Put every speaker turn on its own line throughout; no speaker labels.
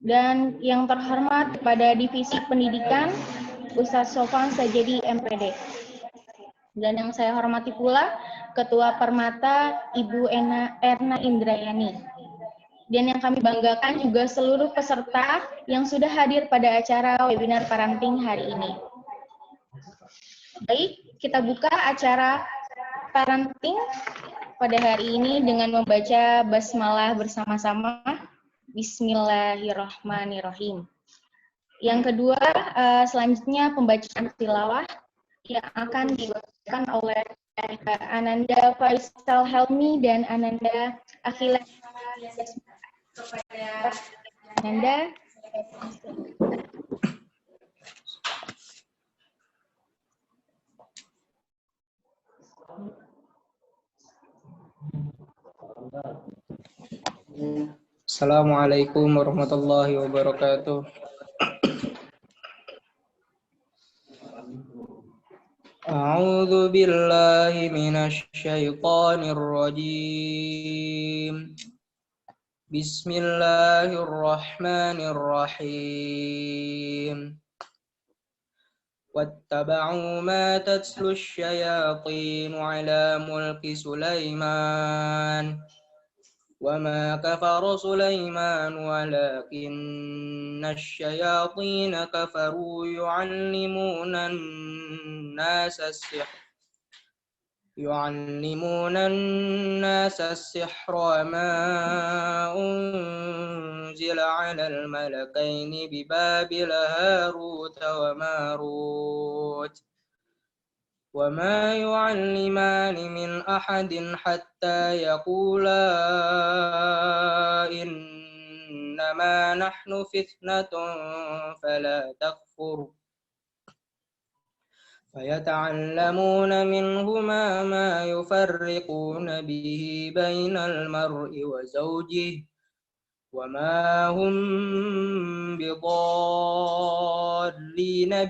Dan yang terhormat kepada Divisi Pendidikan, Ustadz Sofan Sajedi MPD. Dan yang saya hormati pula Ketua Permata Ibu Erna Indrayani. Dan yang kami banggakan juga seluruh peserta yang sudah hadir pada acara webinar parenting hari ini. Baik, kita buka acara parenting pada hari ini dengan membaca basmalah bersama-sama. Bismillahirrahmanirrahim. Yang kedua, selanjutnya pembacaan tilawah yang akan dibacakan oleh Ananda Faisal Helmi dan Ananda Akhila. Ananda.
Assalamualaikum warahmatullahi wabarakatuh. A'udzu billahi minasy syaithanir rajim. Bismillahirrahmanirrahim. Wattaba'u ma tatlu asy-syayatin 'ala mulki Sulaiman. وما كفر سليمان ولكن الشياطين كفروا يعلمون الناس السحر وما أنزل على الملكين ببابل هاروت وماروت وما يعلمان من أحد حتى يقولا إنما نحن فتنة فلا تكفر فيتعلمون منهما ما يفرقون به بين المرء وزوجه وما هم بضارين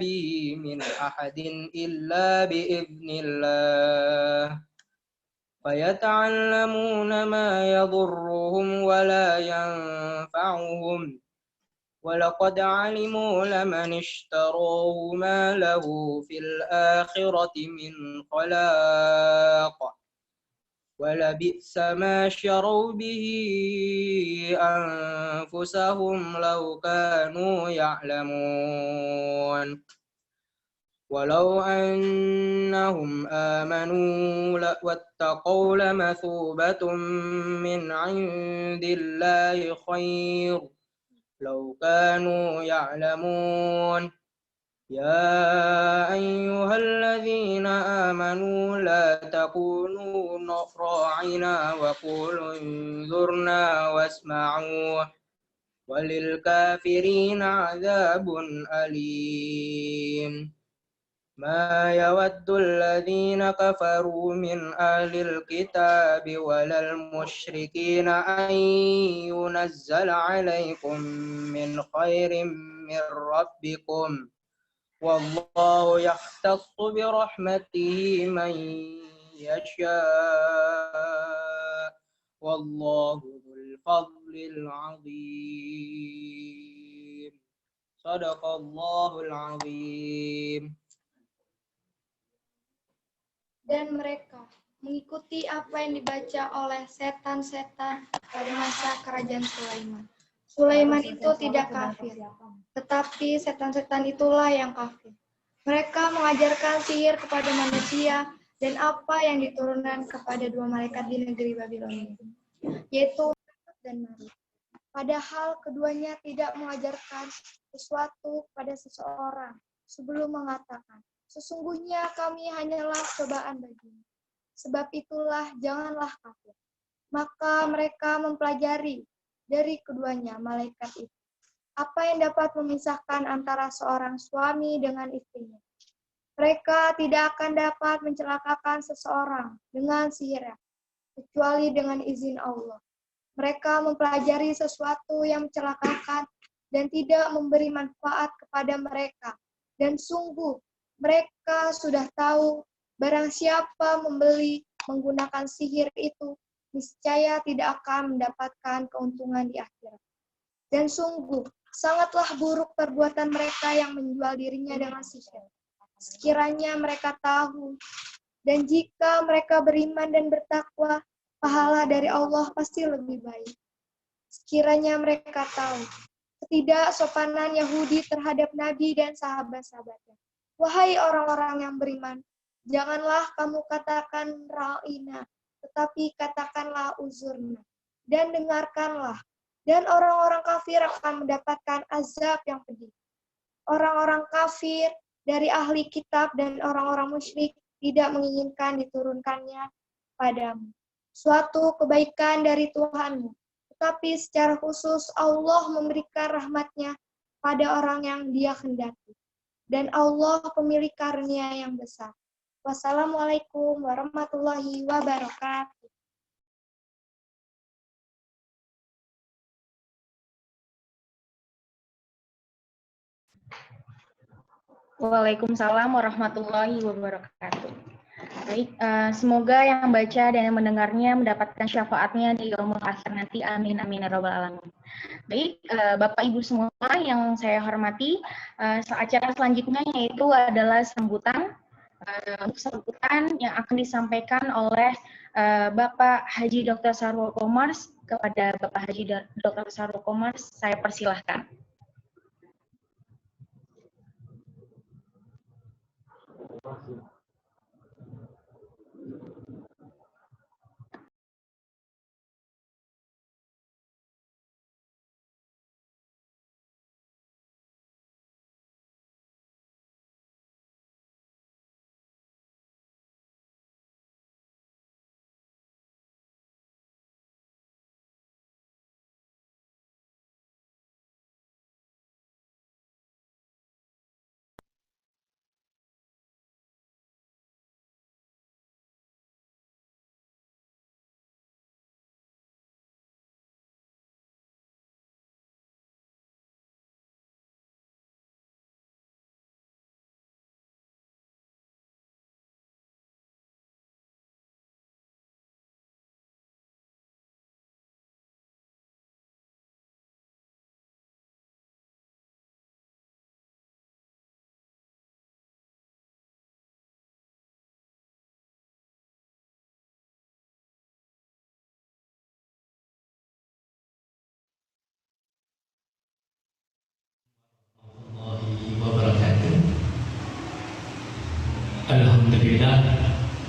به من أحد إلا بإذن الله فيتعلمون ما يضرهم ولا ينفعهم ولقد علموا لمن اشتراه ما له في الآخرة من خلاق ولبئس ما شروا به أنفسهم لو كانوا يعلمون ولو أنهم آمنوا واتقوا لمثوبة من عند الله خير لو كانوا يعلمون يا أيها الذين آمنوا لا تقولوا راعنا وقولوا انظرنا واسمعوا وللكافرين عذاب أليم ما يود الذين كفروا من أهل الكتاب ولا المشركين أن ينزل عليكم من خير من ربكم والله يختص برحمته من يشاء والله ذو الفضل العظيم صدق الله العظيم.
Dan mereka mengikuti apa yang dibaca oleh setan-setan pada masa kerajaan Sulaiman. Sulaiman itu tidak kafir, tetapi setan-setan itulah yang kafir. Mereka mengajarkan sihir kepada manusia dan apa yang diturunkan kepada dua malaikat di negeri Babilonia, yaitu Harut dan Marut. Padahal keduanya tidak mengajarkan sesuatu pada seseorang sebelum mengatakan, sesungguhnya kami hanyalah cobaan bagimu. Sebab itulah janganlah kafir. Maka mereka mempelajari dari keduanya malaikat itu apa yang dapat memisahkan antara seorang suami dengan istrinya. Mereka tidak akan dapat mencelakakan seseorang dengan sihir, kecuali dengan izin Allah. Mereka mempelajari sesuatu yang mencelakakan dan tidak memberi manfaat kepada mereka. Dan sungguh, mereka sudah tahu barang siapa membeli menggunakan sihir itu, niscaya tidak akan mendapatkan keuntungan di akhirat. Dan sungguh, sangatlah buruk perbuatan mereka yang menjual dirinya dengan sihir. Sekiranya mereka tahu, dan jika mereka beriman dan bertakwa, pahala dari Allah pasti lebih baik. Sekiranya mereka tahu, ketidaksopanan Yahudi terhadap Nabi dan sahabat-sahabatnya. Wahai orang-orang yang beriman, janganlah kamu katakan ra'ina, tetapi katakanlah uzurna. Dan dengarkanlah, dan orang-orang kafir akan mendapatkan azab yang pedih. Orang-orang kafir dari ahli kitab dan orang-orang musyrik tidak menginginkan diturunkannya padamu suatu kebaikan dari Tuhanmu, tetapi secara khusus Allah memberikan rahmat-Nya pada orang yang Dia kehendaki. Dan Allah pemilik karunia yang besar. Wassalamualaikum warahmatullahi wabarakatuh.
Waalaikumsalam warahmatullahi wabarakatuh. Baik, semoga yang membaca dan yang mendengarnya mendapatkan syafaatnya di yaumul akhir nanti. Amin amin ya rabbal alamin. Baik, Bapak Ibu semua yang saya hormati, acara selanjutnya yaitu adalah sambutan. Untuk sambutan yang akan disampaikan oleh Bapak Haji Dr. Sarwo Komars. Kepada Bapak Haji Dr. Sarwo Komars, saya persilahkan.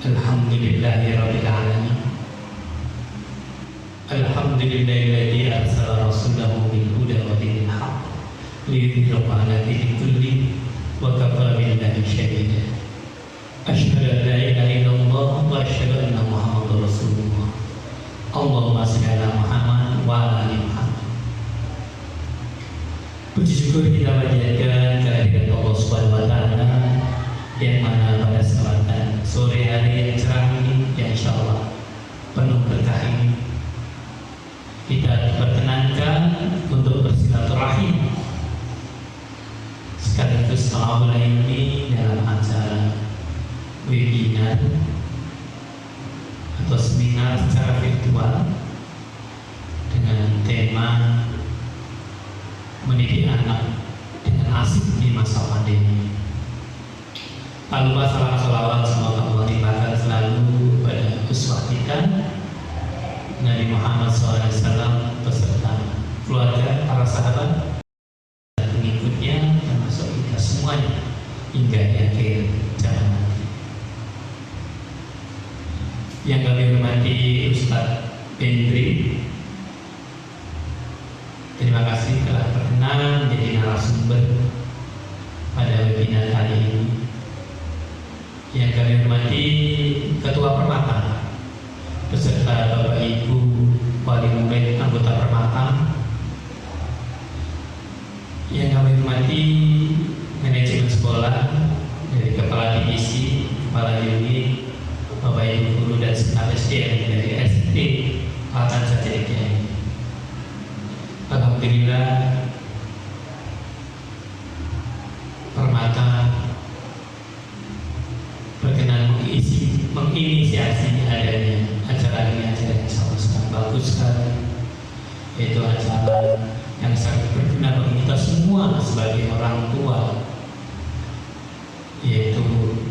Alhamdulillahirabbil alamin. Alhamdulillahilladzi arsala rasulahu bil huda wa dinil haqq liyudhhirahu 'ala dini kulli wa kafa billahi shahida. Asyhadu an la ilaha illallah wa asyhadu anna Muhammadar Rasulullah. Allahumma shalli ala Muhammad wa ala ali Muhammad. Puji syukur kita panjatkan kehadirat Allah Subhanahu wa taala yang mana pada kesempatan sore hari yang cerah ini, yang insya Allah penuh berkah ini, kita diperkenankan untuk bersilaturahim sekaligus mengawali ini dalam acara webinar atau seminar secara virtual dengan tema mendidik anak dengan asik di masa pandemi. Tak lupa salam salawat semoga Allah limpahkan selalu pada uswah kita Nabi Muhammad SAW beserta keluarga, para sahabat dan pengikutnya, termasuk kita semuanya hingga di akhir zaman nanti. Yang kami hormati Ustadz Hendri, terima kasih telah berkenan menjadi narasumber pada webinar kali ini. Yang kami hormati Ketua Permata beserta Bapak Ibu Wali Murid anggota Permata. Yang kami hormati manajemen sekolah dari Kepala Divisi, Kepala Unit, Bapak Ibu Guru dan staf SDM dari SD Kelatan Sajadiah. Alhamdulillah Permata berkenan menginisiasi adanya acara ini, acara yang sangat bagus sekali, yaitu acara yang sangat berguna bagi kita semua sebagai orang tua, yaitu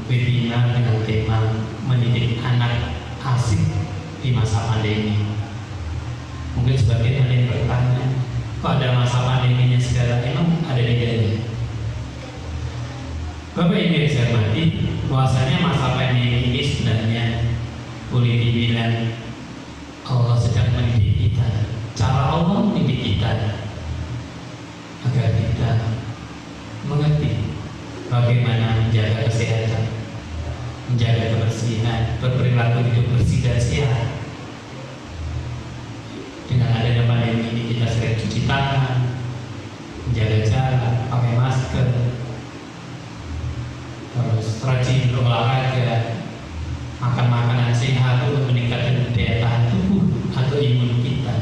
webinar dengan tema mendidik anak asik di masa pandemi. Mungkin sebagian ada yang bertanya, kok ada masa pandeminya segala? Emang ada bedanya? Bapak Ibu yang saya hormati, bahwasanya masa pandemi ini sebenarnya boleh dibilang Allah sedang mendidik kita. Cara Allah mendidik kita agar kita mengerti bagaimana menjaga kesehatan, menjaga kebersihan, berperilaku hidup bersih dan sehat. Dengan adanya pandemi ini kita sering cuci tangan, menjaga jarak, pakai masker, terus rajin berolahraga, makan makanan sehat untuk meningkatkan daya tahan tubuh atau imun kita.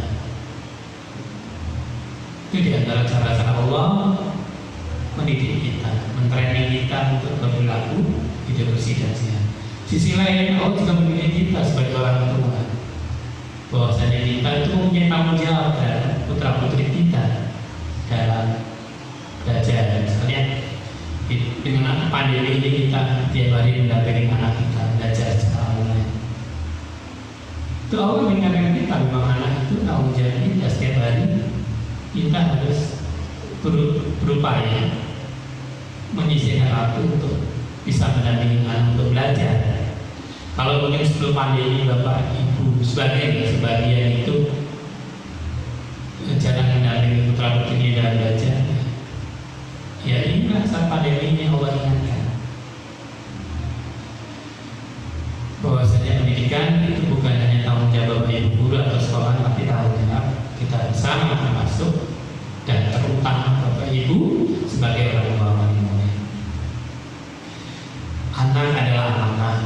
Itu di antara cara-cara Allah mendidik kita, mentraining kita untuk berperilaku hidup bersih dan sehat. Sisi lain, Allah juga mendidik kita sebagai orang tua, bahwasanya kita itu mempunyai tanggung jawab dan putra putri kita dalam belajar. Dan sekalian dengan pandemi ini kita tiap hari mendampingi anak kita belajar secara online. Itu Allah mengingatkan kita memang anak itu tanggung jawab kita setiap hari. Kita harus berupaya menyisihkan waktu untuk bisa mendampingi anak untuk belajar. Kalau mungkin sebelum pandemi Bapak Ibu sebagian itu jarang mendampingi putra putri dalam belajar, ya inilah saat pandemi ini Allah ingatkan bahwasanya pendidikan itu bukan hanya tanggung jawab Bapak Ibu guru atau sekolah, tapi tanggung jawab kita bersama termasuk dan terutama Bapak Ibu sebagai orang tua wanita. Anak adalah amanah.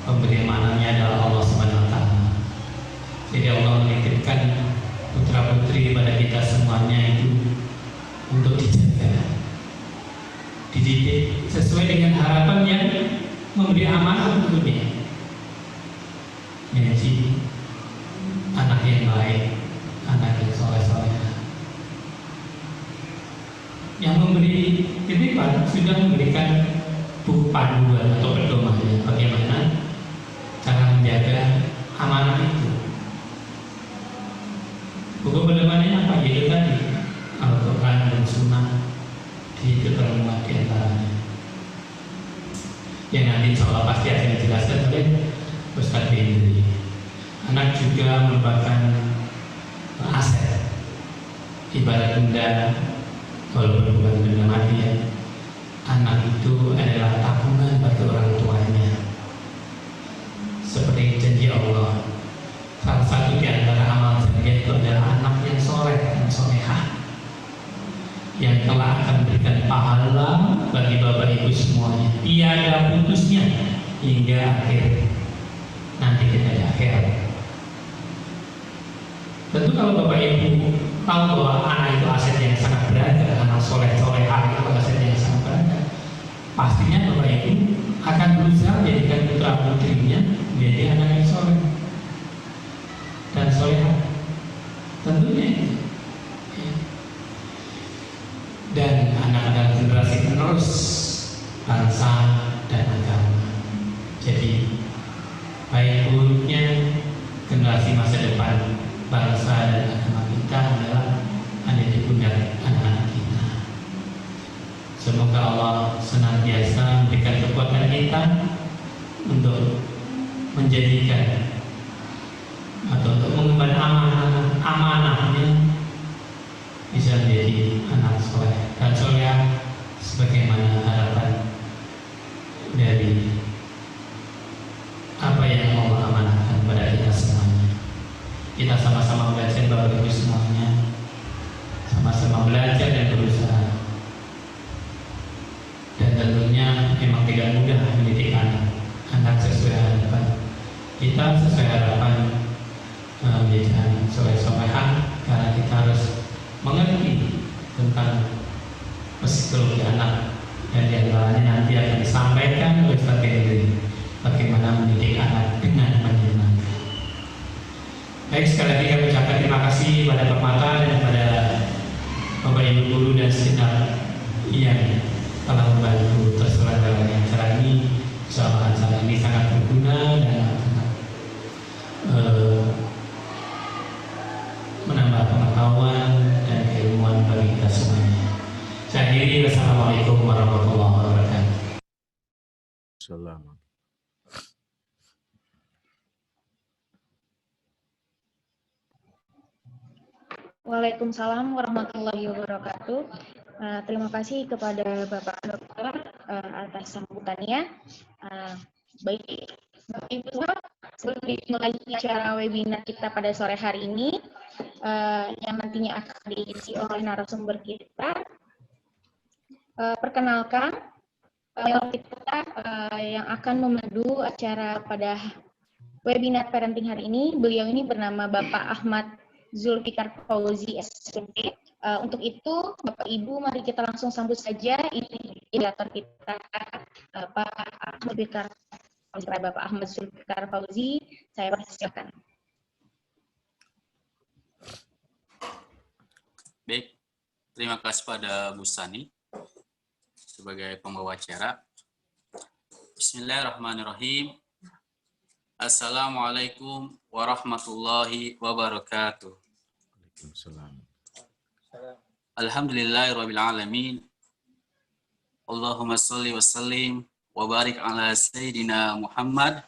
Pemberi amanahnya adalah Allah SWT. Jadi Allah menitipkan putra putri pada kita semuanya itu untuk dijaga, dididik sesuai dengan harapan yang memberi amanah untuk dia. Jadi anak yang baik, anak yang soleh-soleh, yang memberi titipan sudah memberikan buku panduan atau pedomannya bagaimana cara menjaga amanah itu. Buku pedomannya apa? Yaitu tadi Al-Quran dan Sunnah, di itu termuat di antaranya. Yang nanti insya Allah pasti akan dijelaskan oleh Ustaz Bindri. Anak juga merupakan aset, ibarat benda, walaupun bukan benda mati ya. Anak itu adalah tabungan bagi orang tuanya. Seperti janji Allah, salah satu di antara amal jariah itu adalah anak yang soleh dan solehah, yang telah akan memberikan pahala bagi Bapak Ibu semuanya, tiada putusnya hingga akhir nanti kita di akhirat. Tentu kalau Bapak Ibu tahu bahwa anak itu aset yang sangat berharga, anak soleh solehah itu aset yang sangat berharga, pastinya Bapak Ibu akan berusaha menjadikan putra putrinya menjadi anak yang soleh dan solehah. Tentunya itu. Dan anak adalah generasi penerus bangsa dan agama. Jadi baik buruknya generasi masa depan bangsa dan agama kita adalah ada di pundak anak-anak kita. Semoga Allah senantiasa memberikan kekuatan kita untuk menjadikan atau untuk mengemban amanahnya bisa menjadi anak soleh dan soleh sebagaimana harapan dari apa yang Allah amanahkan pada kita semuanya. Kita sama-sama belajar Bapak Ibu semuanya, sama-sama belajar dan berusaha. Dan tentunya memang tidak mudah mendidik anak sesuai harapan kita, sesuai harapan menjadi anak soleh-solehah, karena kita harus mengerti tentang psikologi anak, dan di antaranya nanti akan disampaikan oleh Ustaz Bindri bagaimana mendidik anak dengan menyenangkan. Baik, sekali lagi kami ucapkan terima kasih pada Pak Mata dan pada Ibu guru dan segenap yang telah membantu terselenggaranya acara ini. Insyaallah acara ini sangat berguna dan sangat menambah pengetahuan dan keilmuan bagi kita semuanya. Saya akhiri, wassalamualaikum warahmatullahi wabarakatuh.
Assalamualaikum.
Waalaikumsalam warahmatullahi wabarakatuh. Terima kasih kepada Bapak Dokter atas sambutannya. Baik, Bapak Ibu semua, sebelum dimulai acara webinar kita pada sore hari ini, yang nantinya akan diisi oleh narasumber kita, perkenalkan kita yang akan memandu acara pada webinar parenting hari ini. Beliau ini bernama Bapak Ahmad Zulfikar Fauzi SPP. Untuk itu, Bapak Ibu, mari kita langsung sambut saja ini moderator kita, Pak Ahmad Zulfikar Fauzi. Saya persilakan.
Baik, terima kasih pada Bu Sani sebagai pembawa acara. Bismillahirrahmanirrahim. Assalamualaikum warahmatullahi wabarakatuh.
Waalaikumsalam.
Alhamdulillahirabbil alamin. Allahumma shalli wa sallim wa barik ala sayyidina Muhammad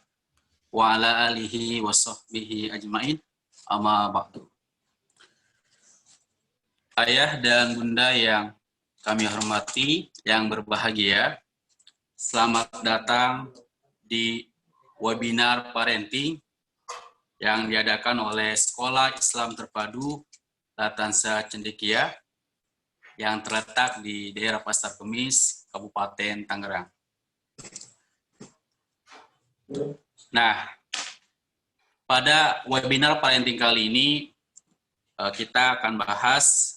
wa ala alihi wa sahbihi ajmain. Amma ba'du. Ayah dan bunda yang kami hormati, yang berbahagia, selamat datang di webinar parenting yang diadakan oleh Sekolah Islam Terpadu Latansa Cendekia yang terletak di daerah Pasar Kemis, Kabupaten Tangerang. Nah, pada webinar parenting kali ini kita akan bahas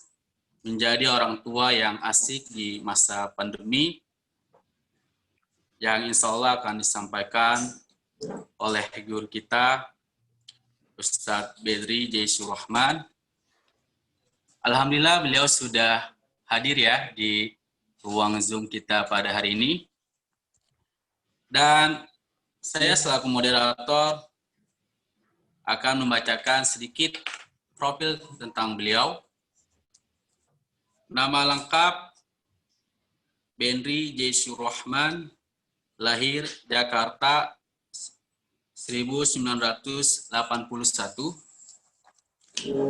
menjadi orang tua yang asik di masa pandemi, yang insya Allah akan disampaikan oleh guru kita, Ustadz Bedri J. Surahman. Alhamdulillah beliau sudah hadir ya di ruang Zoom kita pada hari ini. Dan saya selaku moderator akan membacakan sedikit profil tentang beliau. Nama lengkap Bedri J. Surahman, lahir Jakarta 1981.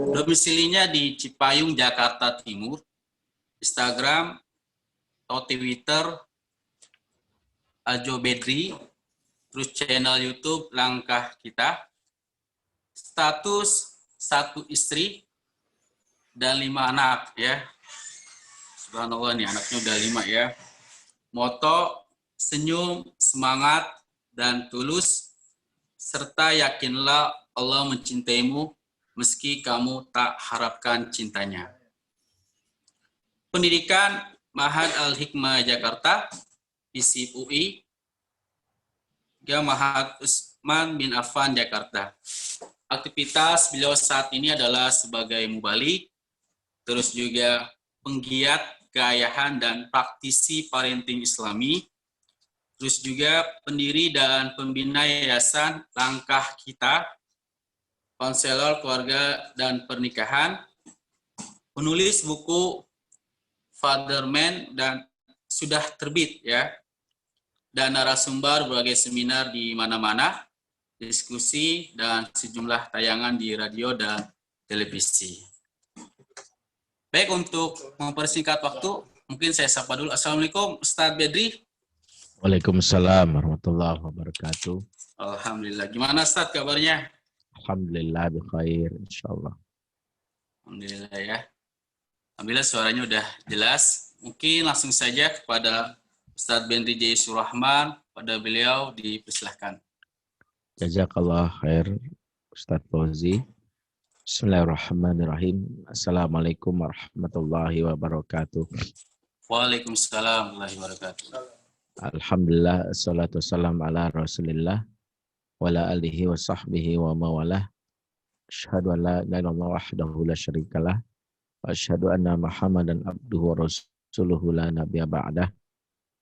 Domisilinya di Cipayung, Jakarta Timur. Instagram atau Twitter Ajo Bedri. Terus channel YouTube Langkah Kita. Status 1 istri dan 5 anak ya. Subhanallah nih anaknya udah 5 ya. Moto senyum, semangat, dan tulus, serta yakinlah Allah mencintaimu meski kamu tak harapkan cintanya. Pendidikan Ma'had Al-Hikmah Jakarta, FISIP UI, Ma'had Utsman bin Affan Jakarta. Aktivitas beliau saat ini adalah sebagai mubalik, terus juga penggiat keayahan dan praktisi parenting Islami, terus juga pendiri dan pembina Yayasan Langkah Kita, konselor keluarga dan pernikahan, penulis buku Fatherman dan sudah terbit ya, dan narasumber berbagai seminar di mana-mana, diskusi dan sejumlah tayangan di radio dan televisi. Baik, untuk mempersingkat waktu, mungkin saya sapa dulu. Assalamualaikum Ustadz Bedri.
Waalaikumsalam warahmatullahi wabarakatuh.
Alhamdulillah. Gimana Ustadz kabarnya?
Alhamdulillah bikhair insyaallah.
Alhamdulillah ya. Alhamdulillah suaranya udah jelas. Mungkin langsung saja kepada Ustadz Bedri J. Surahman, pada beliau dipersilahkan.
Jazakallah khair Ustadz Fauzi. Bismillahirrahmanirrahim. Assalamualaikum warahmatullahi wabarakatuh.
Waalaikumsalam warahmatullahi wabarakatuh.
Alhamdulillah, assalatu wassalamu ala rasulillah wa ala alihi wa sahbihi wa mawalah. Asyhadu an la ilaha illallah wahdahu la syarikalah Wa asyhadu anna Muhammadan abduhu wa rasuluhu la nabiyya ba'dah.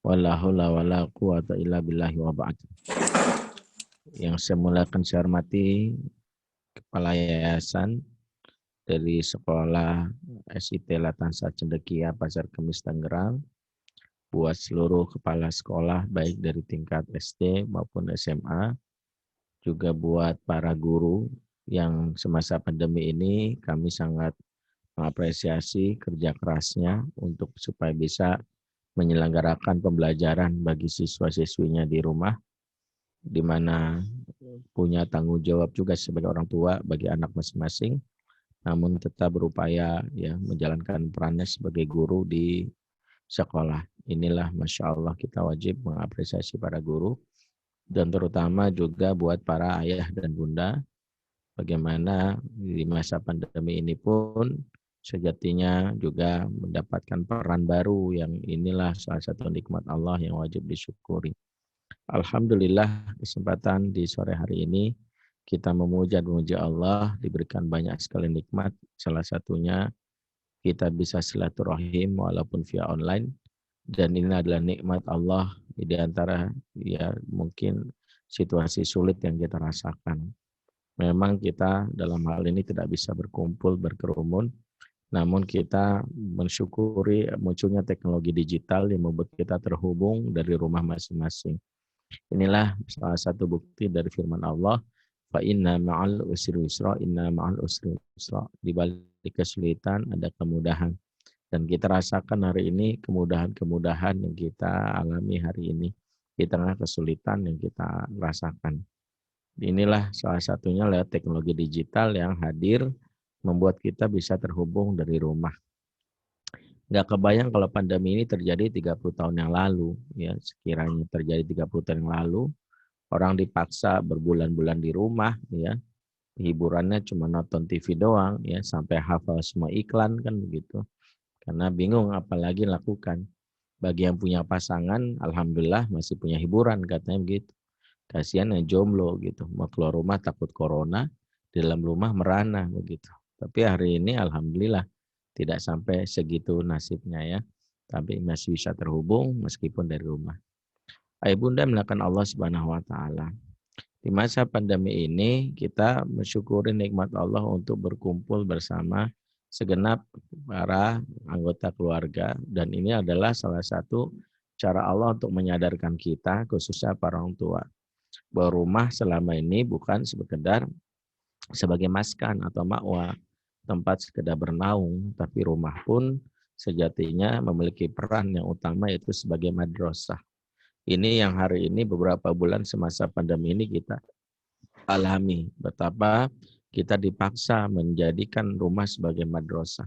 Wa la haula wa la quwata illa billahi wa ba'd. Yang saya muliakan, saya hormati Kepala Yayasan dari Sekolah SIT Latansa Cendekia Pasar Kemis Tangerang, buat seluruh kepala sekolah baik dari tingkat SD maupun SMA, juga buat para guru yang semasa pandemi ini kami sangat mengapresiasi kerja kerasnya untuk supaya bisa menyelenggarakan pembelajaran bagi siswa-siswinya di rumah, di mana punya tanggung jawab juga sebagai orang tua bagi anak masing-masing, namun tetap berupaya ya menjalankan perannya sebagai guru di sekolah. Inilah Masya Allah kita wajib mengapresiasi para guru, dan terutama juga buat para ayah dan bunda, bagaimana di masa pandemi ini pun sejatinya juga mendapatkan peran baru, yang inilah salah satu nikmat Allah yang wajib disyukuri. Alhamdulillah, kesempatan di sore hari ini kita memuja Allah, diberikan banyak sekali nikmat. Salah satunya kita bisa silaturahim walaupun via online, dan ini adalah nikmat Allah di antara ya mungkin situasi sulit yang kita rasakan. Memang kita dalam hal ini tidak bisa berkumpul, berkerumun, namun kita mensyukuri munculnya teknologi digital yang membuat kita terhubung dari rumah masing-masing. Inilah salah satu bukti dari firman Allah, fa inna ma'al usri yusra, inna ma'al usri yusra. Di balik kesulitan ada kemudahan. Dan kita rasakan hari ini kemudahan-kemudahan yang kita alami hari ini di tengah kesulitan yang kita rasakan. Inilah salah satunya lewat teknologi digital yang hadir membuat kita bisa terhubung dari rumah. Nggak kebayang kalau pandemi ini terjadi 30 tahun yang lalu. Ya, sekiranya terjadi 30 tahun yang lalu, orang dipaksa berbulan-bulan di rumah, ya, hiburannya cuma nonton TV doang, ya, sampai hafal semua iklan kan begitu. Karena bingung apalagi lakukan. Bagi yang punya pasangan, alhamdulillah masih punya hiburan, katanya begitu. Kasihan yang jomblo gitu, mau keluar rumah takut corona, di dalam rumah merana begitu. Tapi hari ini alhamdulillah tidak sampai segitu nasibnya ya, tapi masih bisa terhubung meskipun dari rumah. Ayah bunda melakukan Allah Subhanahu wa taala. Di masa pandemi ini kita mensyukuri nikmat Allah untuk berkumpul bersama segenap para anggota keluarga, dan ini adalah salah satu cara Allah untuk menyadarkan kita, khususnya para orang tua, bahwa rumah selama ini bukan sekedar sebagai maskan atau ma'wa, tempat sekedar bernaung, tapi rumah pun sejatinya memiliki peran yang utama, yaitu sebagai madrasah. Ini yang hari ini beberapa bulan semasa pandemi ini kita alami, betapa kita dipaksa menjadikan rumah sebagai madrasah.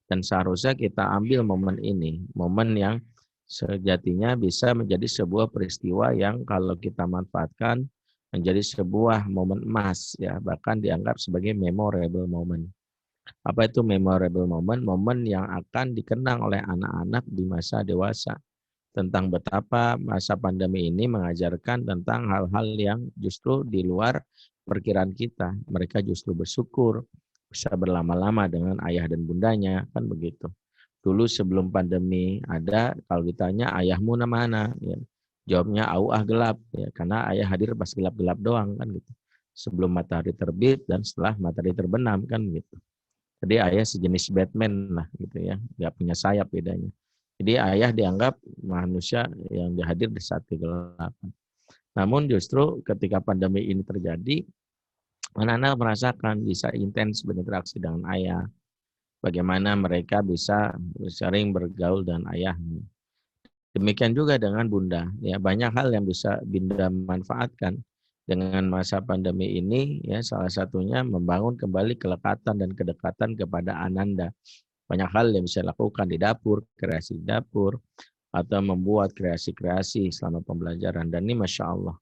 Dan seharusnya kita ambil momen ini, momen yang sejatinya bisa menjadi sebuah peristiwa yang kalau kita manfaatkan menjadi sebuah momen emas, ya, bahkan dianggap sebagai memorable moment. Apa itu memorable moment? Momen yang akan dikenang oleh anak-anak di masa dewasa, tentang betapa masa pandemi ini mengajarkan tentang hal-hal yang justru di luar perkiraan kita. Mereka justru bersyukur bisa berlama-lama dengan ayah dan bundanya, kan begitu. Dulu sebelum pandemi ada, kalau ditanya ayahmu mana, ya, jawabnya auah gelap, ya, karena ayah hadir pas gelap-gelap doang kan gitu. Sebelum matahari terbit dan setelah matahari terbenam kan gitu. Jadi ayah sejenis Batman lah gitu ya, nggak punya sayap bedanya. Jadi ayah dianggap manusia yang hadir di saat kegelapan. Namun justru ketika pandemi ini terjadi, anak-anak merasakan bisa intens berinteraksi dengan ayah. Bagaimana mereka bisa sering bergaul dengan ayahnya. Demikian juga dengan bunda. Ya, banyak hal yang bisa bunda manfaatkan dengan masa pandemi ini. Ya, salah satunya membangun kembali kelekatan dan kedekatan kepada ananda. Banyak hal yang bisa dilakukan di dapur, kreasi di dapur, atau membuat kreasi-kreasi selama pembelajaran. Dan ini Masya Allah.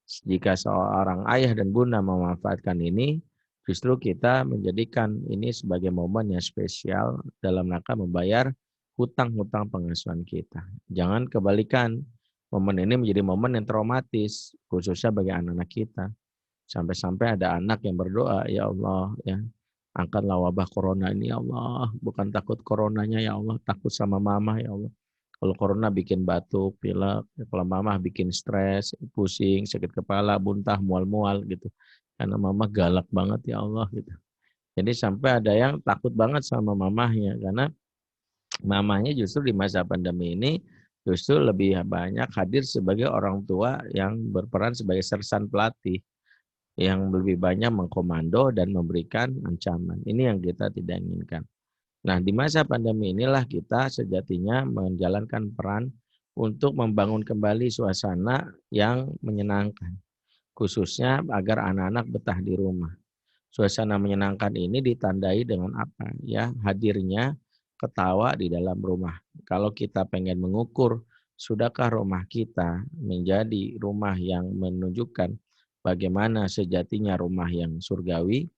Jika seorang ayah dan bunda memanfaatkan ini, justru kita menjadikan ini sebagai momen yang spesial dalam rangka membayar hutang-hutang pengasuhan kita. Jangan kebalikan, momen ini menjadi momen yang traumatis, khususnya bagi anak-anak kita. Sampai-sampai ada anak yang berdoa, ya Allah, ya Angkatlah wabah corona ini ya Allah. Bukan takut coronanya ya Allah, takut sama mama ya Allah. Kalau corona bikin batuk, pilek, kalau mama bikin stres, pusing, sakit kepala, muntah, mual-mual gitu. Karena mama galak banget ya Allah gitu. Jadi sampai ada yang takut banget sama mamahnya karena mamahnya justru di masa pandemi ini justru lebih banyak hadir sebagai orang tua yang berperan sebagai sersan pelatih yang lebih banyak mengkomando dan memberikan ancaman. Ini yang kita tidak inginkan. Nah, di masa pandemi inilah kita sejatinya menjalankan peran untuk membangun kembali suasana yang menyenangkan, khususnya agar anak-anak betah di rumah. Suasana menyenangkan ini ditandai dengan apa? Ya, hadirnya ketawa di dalam rumah. Kalau kita pengen mengukur sudahkah rumah kita menjadi rumah yang menunjukkan bagaimana sejatinya rumah yang surgawi,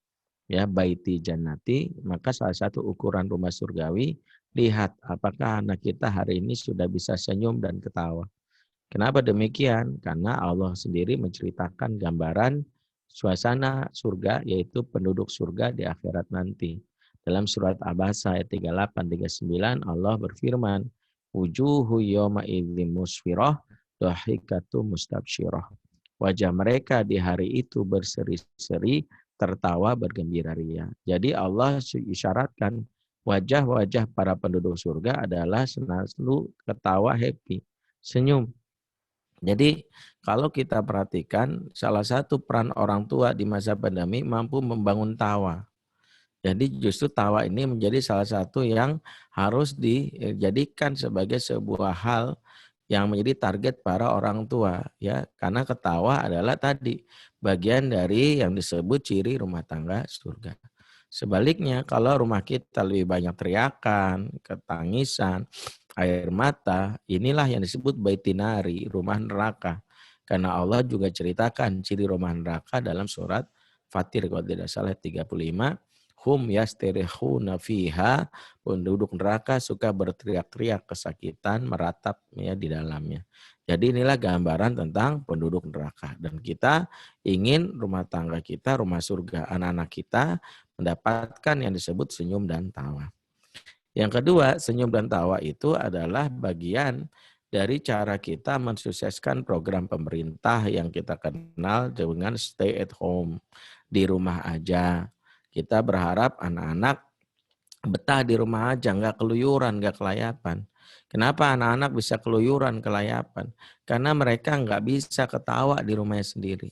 ya baiti jannati, maka salah satu ukuran rumah surgawi, lihat apakah anak kita hari ini sudah bisa senyum dan ketawa. Kenapa demikian? Karena Allah sendiri menceritakan gambaran suasana surga, yaitu penduduk surga di akhirat nanti. Dalam surat Abasa ayat 38-39 Allah berfirman, wujuhu yawma idzin musfirah dhahikatu mustabsyirah. Wajah mereka di hari itu berseri-seri, tertawa bergembira ria. Jadi Allah isyaratkan wajah-wajah para penduduk surga adalah selalu ketawa, happy, senyum. Jadi kalau kita perhatikan salah satu peran orang tua di masa pandemi mampu membangun tawa. Jadi justru tawa ini menjadi salah satu yang harus dijadikan sebagai sebuah hal yang menjadi target para orang tua, ya, karena ketawa adalah tadi bagian dari yang disebut ciri rumah tangga surga. Sebaliknya kalau rumah kita lebih banyak teriakan, ketangisan, air mata, inilah yang disebut baitinari, rumah neraka. Karena Allah juga ceritakan ciri rumah neraka dalam surat Fatir kalau tidak salah 35. Hum yasterikhuna fiha, penduduk neraka suka berteriak-teriak kesakitan, meratap ya di dalamnya. Jadi inilah gambaran tentang penduduk neraka. Dan kita ingin rumah tangga kita, rumah surga anak-anak kita mendapatkan yang disebut senyum dan tawa. Yang kedua, senyum dan tawa itu adalah bagian dari cara kita mensukseskan program pemerintah yang kita kenal dengan stay at home, di rumah aja. Kita berharap anak-anak betah di rumah aja, nggak keluyuran, nggak kelayapan. Kenapa anak-anak bisa keluyuran, kelayapan? Karena mereka nggak bisa ketawa di rumahnya sendiri.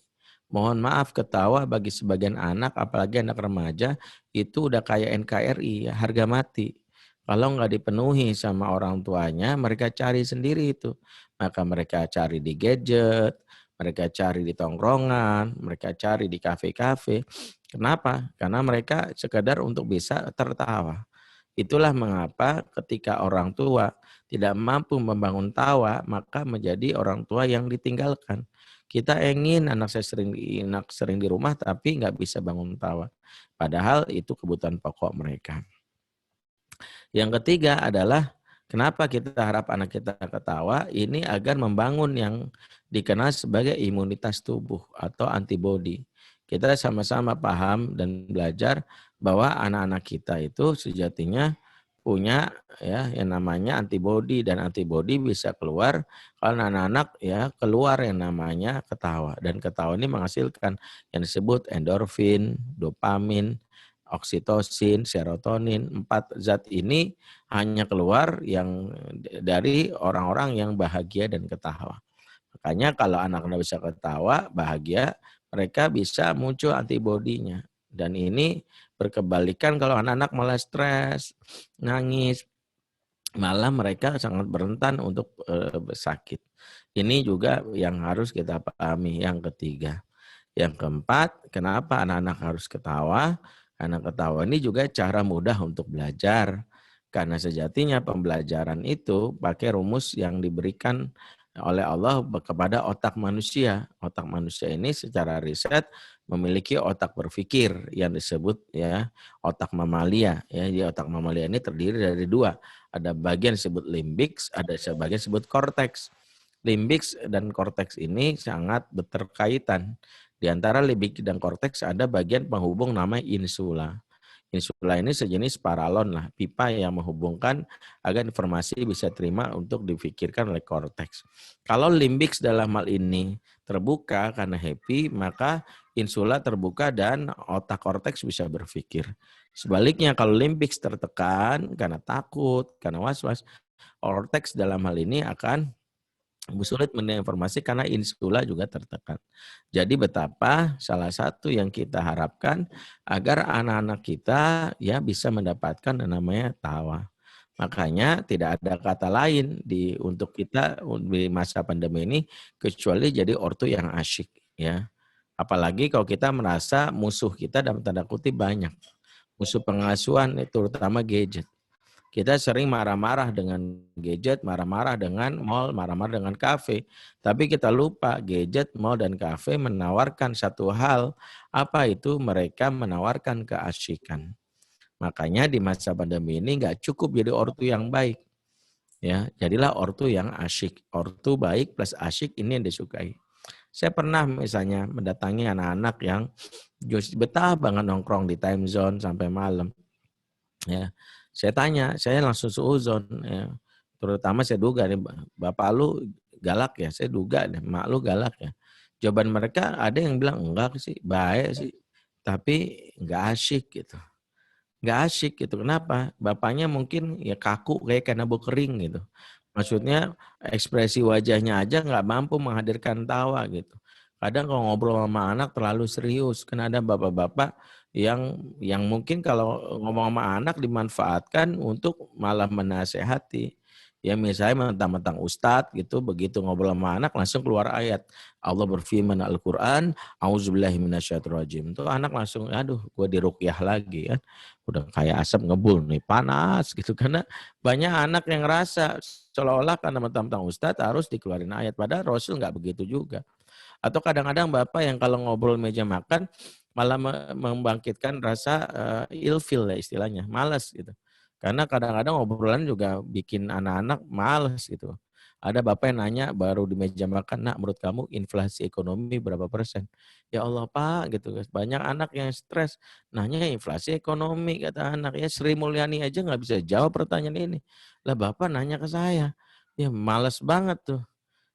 Mohon maaf, ketawa bagi sebagian anak, apalagi anak remaja, itu udah kayak NKRI, ya, harga mati. Kalau nggak dipenuhi sama orang tuanya, mereka cari sendiri itu. Maka mereka cari di gadget, mereka cari di tongkrongan, mereka cari di kafe-kafe. Kenapa? Karena mereka sekadar untuk bisa tertawa. Itulah mengapa ketika orang tua tidak mampu membangun tawa, maka menjadi orang tua yang ditinggalkan. Kita ingin anak sering di rumah tapi nggak bisa bangun tawa. Padahal itu kebutuhan pokok mereka. Yang ketiga adalah kenapa kita harap anak kita ketawa, ini agar membangun yang dikenal sebagai imunitas tubuh atau antibodi. Kita sama-sama paham dan belajar bahwa anak-anak kita itu sejatinya punya ya yang namanya antibodi, dan antibodi bisa keluar kalau anak-anak ya keluar yang namanya ketawa, dan ketawa ini menghasilkan yang disebut endorfin, dopamin, oksitosin, serotonin. 4 zat ini hanya keluar yang dari orang-orang yang bahagia dan ketawa. Makanya kalau anak-anak bisa ketawa, bahagia, mereka bisa muncul antibodinya. Dan ini berkebalikan kalau anak-anak malah stres, nangis, malah mereka sangat berentan untuk sakit. Ini juga yang harus kita pahami. Yang ketiga. Yang keempat, kenapa anak-anak harus ketawa? Karena ketawa ini juga cara mudah untuk belajar. Karena sejatinya pembelajaran itu pakai rumus yang diberikan oleh Allah kepada otak manusia. Otak manusia ini secara riset memiliki otak berpikir yang disebut ya otak mamalia. Ya, jadi otak mamalia ini terdiri dari 2. Ada bagian disebut limbix, ada sebagian disebut korteks. Limbix dan korteks ini sangat berkaitan. Di antara limbik dan korteks ada bagian penghubung namanya insula. Insula ini sejenis paralon lah, pipa yang menghubungkan agar informasi bisa terima untuk difikirkan oleh korteks. Kalau limbix dalam hal ini terbuka karena happy, maka insula terbuka dan otak korteks bisa berpikir. Sebaliknya kalau limbix tertekan karena takut, karena was-was, korteks dalam hal ini akan sulit menerima informasi karena insula juga tertekan. Jadi betapa salah satu yang kita harapkan agar anak-anak kita ya bisa mendapatkan yang namanya tawa. Makanya tidak ada kata lain untuk kita di masa pandemi ini kecuali jadi ortu yang asyik ya. Apalagi kalau kita merasa musuh kita dalam tanda kutip banyak. Musuh pengasuhan terutama gadget. Kita sering marah-marah dengan gadget, marah-marah dengan mall, marah-marah dengan kafe. Tapi kita lupa gadget, mall, dan kafe menawarkan satu hal. Apa itu? Mereka menawarkan keasyikan. Makanya di masa pandemi ini nggak cukup jadi ortu yang baik. Ya, jadilah ortu yang asyik. Ortu baik plus asyik ini yang disukai. Saya pernah misalnya mendatangi anak-anak yang betah banget nongkrong di time zone sampai malam. Ya, saya tanya, saya langsung suuzon, ya. Terutama saya duga nih, bapak lu galak ya, saya duga nih, mak lu galak ya. Jawaban mereka ada yang bilang enggak sih, baik sih, tapi enggak asyik gitu. Enggak asyik gitu, kenapa? Bapaknya mungkin ya kaku kayak kena kering gitu. Maksudnya ekspresi wajahnya aja enggak mampu menghadirkan tawa gitu. Kadang kalau ngobrol sama anak terlalu serius, kan ada bapak-bapak yang mungkin kalau ngomong sama anak dimanfaatkan untuk malah menasehati. Ya misalnya mentang-mentang ustadz gitu, begitu ngobrol sama anak langsung keluar ayat. Allah berfirman Al-Quran, A'udzubillahi minasyaitonirrajim. Tuh anak langsung, aduh gue diruqyah lagi kan. Udah kayak asap ngebul nih, panas gitu. Karena banyak anak yang ngerasa seolah-olah karena mentang-mentang ustadz harus dikeluarin ayat. Padahal Rasul nggak begitu juga. Atau kadang-kadang bapak yang kalau ngobrol meja makan malah membangkitkan rasa ilfil ya istilahnya, malas gitu. Karena kadang-kadang obrolan juga bikin anak-anak malas gitu. Ada bapak yang nanya baru di meja makan, nak menurut kamu inflasi ekonomi berapa persen? Ya Allah Pak gitu. Banyak anak yang stres. Nanya inflasi ekonomi kata anak. Ya Sri Mulyani aja nggak bisa jawab pertanyaan ini. Lah bapak nanya ke saya. Ya malas banget tuh.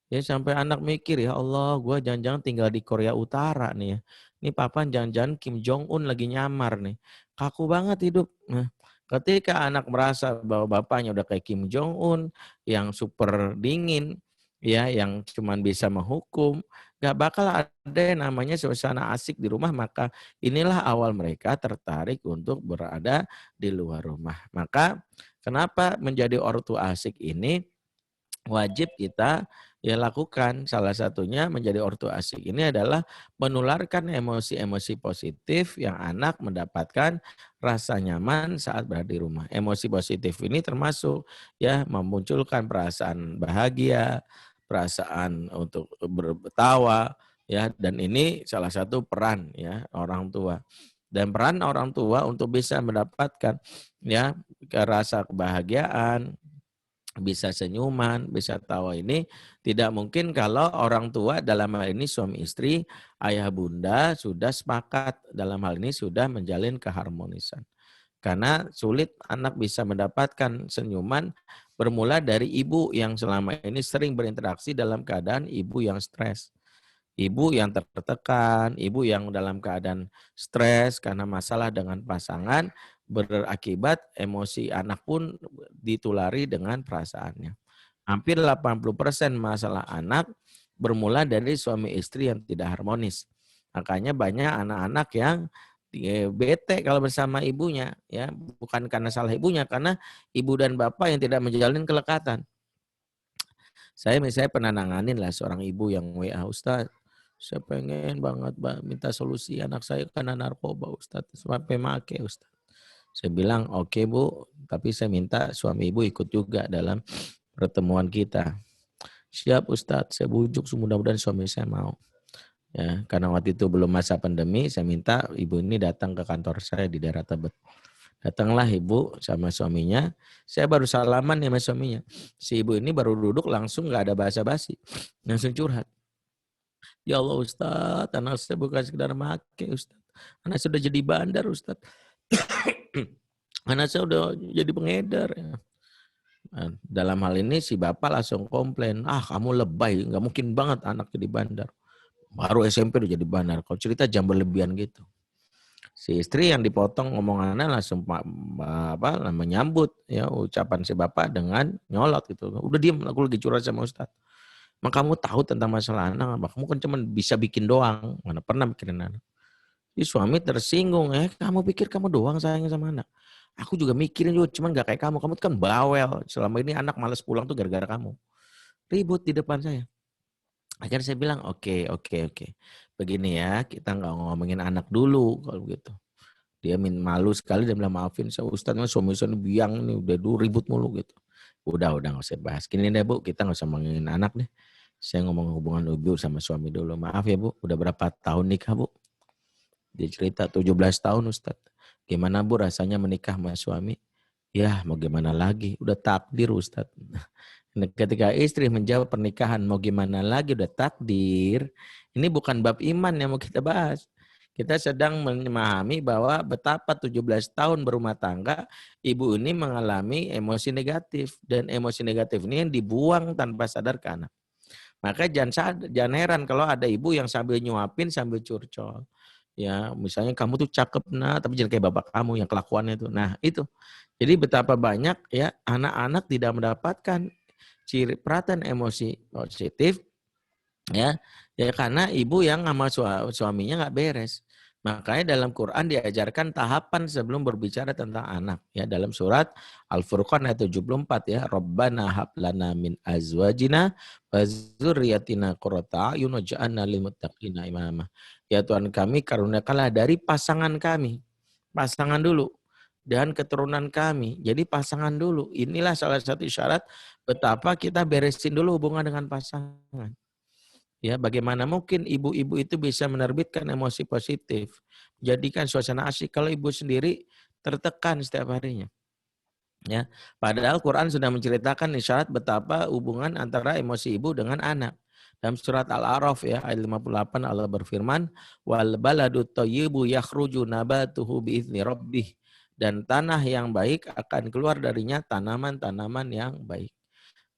Ya sampai anak mikir, ya Allah, gue jangan-jangan tinggal di Korea Utara nih ya. Ini papa jangan-jangan Kim Jong Un lagi nyamar nih. Kaku banget hidup. Nah, ketika anak merasa bahwa bapaknya udah kayak Kim Jong Un, yang super dingin, ya, yang cuman bisa menghukum, gak bakal ada yang namanya suasana asik di rumah, maka inilah awal mereka tertarik untuk berada di luar rumah. Maka kenapa menjadi ortu asik ini wajib kita ya lakukan. Salah satunya menjadi ortu asik ini adalah menularkan emosi-emosi positif yang anak mendapatkan rasa nyaman saat berada di rumah. Emosi positif ini termasuk ya memunculkan perasaan bahagia, perasaan untuk bertawa ya, dan ini salah satu peran ya orang tua. Dan peran orang tua untuk bisa mendapatkan ya rasa kebahagiaan, bisa senyuman, bisa tawa ini tidak mungkin kalau orang tua dalam hal ini suami istri, ayah bunda sudah sepakat dalam hal ini sudah menjalin keharmonisan. Karena sulit anak bisa mendapatkan senyuman bermula dari ibu yang selama ini sering berinteraksi dalam keadaan ibu yang stres. Ibu yang tertekan, ibu yang dalam keadaan stres karena masalah dengan pasangan, berakibat emosi anak pun ditulari dengan perasaannya. Hampir 80% masalah anak bermula dari suami istri yang tidak harmonis. Makanya banyak anak-anak yang bete kalau bersama ibunya, ya bukan karena salah ibunya, karena ibu dan bapak yang tidak menjalin kelekatan. Saya misalnya pernah nanganin lah seorang ibu yang WA, Ustaz, saya pengen banget minta solusi anak saya karena narkoba Ustaz, sampai make Ustaz. Saya bilang, oke Bu, tapi saya minta suami ibu ikut juga dalam pertemuan kita. Siap Ustaz, saya bujuk mudah-mudahan suami saya mau. Ya, karena waktu itu belum masa pandemi, saya minta ibu ini datang ke kantor saya di daerah Tebet. Datanglah ibu sama suaminya, saya baru salaman ya sama suaminya. Si ibu ini baru duduk langsung gak ada basa-basi, langsung curhat. Ya Allah Ustaz, anak saya bukan sekedar make Ustaz. Anak sudah jadi bandar Ustaz. anak saya udah jadi pengedar. Ya. Nah, dalam hal ini si bapak langsung komplain, kamu lebay, nggak mungkin banget anak jadi bandar. Baru SMP udah jadi bandar. Kalau cerita jam berlebihan gitu. Si istri yang dipotong omongannya langsung menyambut ya ucapan si bapak dengan nyolot gitu. Udah diam, aku lagi curhat sama Ustadz. Maka kamu tahu tentang masalah anak, kamu kan cuma bisa bikin doang, mana pernah mikirin anak. Si suami tersinggung, kamu pikir kamu doang sayang sama anak. Aku juga mikirin juga, cuman gak kayak kamu kan bawel. Selama ini anak malas pulang tuh gara-gara kamu. Ribut di depan saya. Akhirnya saya bilang, oke. Begini ya, kita nggak ngomongin anak dulu kalau gitu. Dia malu sekali dan bilang maafin saya Ustadz, suami-suami biang nih udah dulu ribut mulu gitu. Udah nggak usah bahas. Gini deh Bu, kita nggak usah ngomongin anak deh. Saya ngomong hubungan ibu sama suami dulu. Maaf ya Bu, udah berapa tahun nikah Bu? Dia cerita 17 tahun Ustadz. Gimana Bu rasanya menikah sama suami? Ya mau gimana lagi, udah takdir Ustadz. Ketika istri menjawab pernikahan mau gimana lagi udah takdir. Ini bukan bab iman yang mau kita bahas. Kita sedang memahami bahwa betapa 17 tahun berumah tangga, ibu ini mengalami emosi negatif. Dan emosi negatif ini yang dibuang tanpa sadar ke anak. Maka jangan heran kalau ada ibu yang sambil nyuapin, sambil curcol. Ya, misalnya kamu tuh cakep tapi jangan kayak bapak kamu yang kelakuannya itu. Nah, itu. Jadi betapa banyak ya anak-anak tidak mendapatkan ciri perhatian emosi positif ya karena ibu yang sama suaminya nggak beres. Makanya dalam Quran diajarkan tahapan sebelum berbicara tentang anak ya dalam surat Al-Furqan ayat 74 ya Rabbana hab lana min azwajina wa dzurriyyatina qurrata a'yun waj'alna lil muttaqina imama. Ya Tuhan kami karuniakanlah dari pasangan kami. Pasangan dulu dan keturunan kami. Jadi pasangan dulu. Inilah salah satu syarat betapa kita beresin dulu hubungan dengan pasangan. Ya, bagaimana mungkin ibu-ibu itu bisa menerbitkan emosi positif, jadikan suasana asyik kalau ibu sendiri tertekan setiap harinya. Ya, padahal Quran sudah menceritakan isyarat betapa hubungan antara emosi ibu dengan anak. Dalam surat Al-A'raf ya ayat 58 Allah berfirman, "Wal baladu thayyibu yakhruju nabatuhu biizni rabbih." Dan tanah yang baik akan keluar darinya tanaman-tanaman yang baik.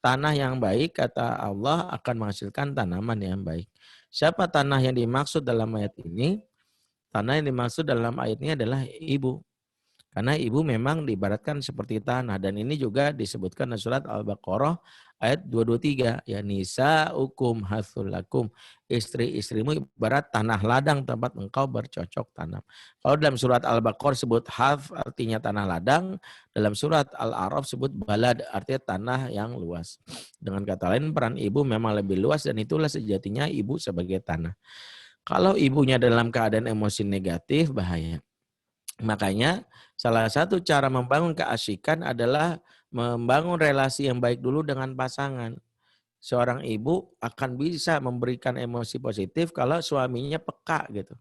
Tanah yang baik, kata Allah, akan menghasilkan tanaman yang baik. Siapa tanah yang dimaksud dalam ayat ini? Tanah yang dimaksud dalam ayat ini adalah ibu. Karena ibu memang diibaratkan seperti tanah. Dan ini juga disebutkan dalam surat Al-Baqarah ayat 223. Ya nisa'ukum hathulakum. Istri-istrimu ibarat tanah ladang tempat engkau bercocok tanam. Kalau dalam surat Al-Baqarah sebut hath artinya tanah ladang. Dalam surat Al-A'raf sebut balad artinya tanah yang luas. Dengan kata lain peran ibu memang lebih luas dan itulah sejatinya ibu sebagai tanah. Kalau ibunya dalam keadaan emosi negatif bahaya. Makanya salah satu cara membangun keasyikan adalah membangun relasi yang baik dulu dengan pasangan. Seorang ibu akan bisa memberikan emosi positif kalau suaminya peka gitu.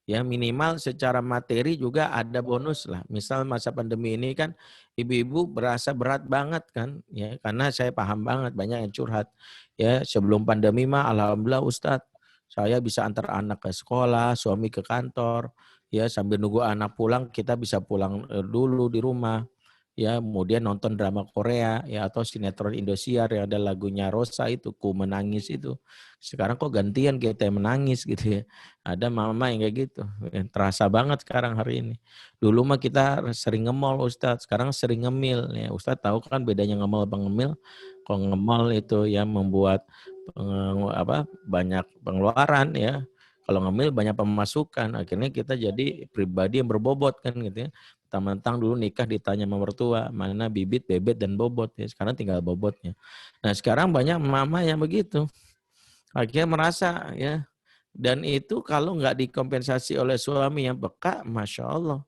Ya minimal secara materi juga ada bonus lah. Misal masa pandemi ini kan ibu-ibu berasa berat banget kan ya karena saya paham banget banyak yang curhat. Ya sebelum pandemi mah alhamdulillah Ustadz saya bisa antar anak ke sekolah, suami ke kantor. Ya sambil nunggu anak pulang kita bisa pulang dulu di rumah. Ya kemudian nonton drama Korea ya atau sinetron Indosiar yang ada lagunya Rosa itu Ku Menangis itu. Sekarang kok gantian kita yang menangis gitu ya. Ada mama yang kayak gitu. Terasa banget sekarang hari ini. Dulu mah kita sering ngemol Ustadz, sekarang sering ngemil ya. Ustadz tahu kan bedanya ngemol sama ngemil? Kalau ngemol itu ya membuat banyak pengeluaran ya. Kalau ngemil banyak pemasukan, akhirnya kita jadi pribadi yang berbobot kan gitu ya. Mentang-mentang dulu nikah ditanya sama mertua, mana bibit, bebet, dan bobot ya. Sekarang tinggal bobotnya. Nah sekarang banyak mama yang begitu. Akhirnya merasa ya. Dan itu kalau nggak dikompensasi oleh suami yang peka, Masya Allah.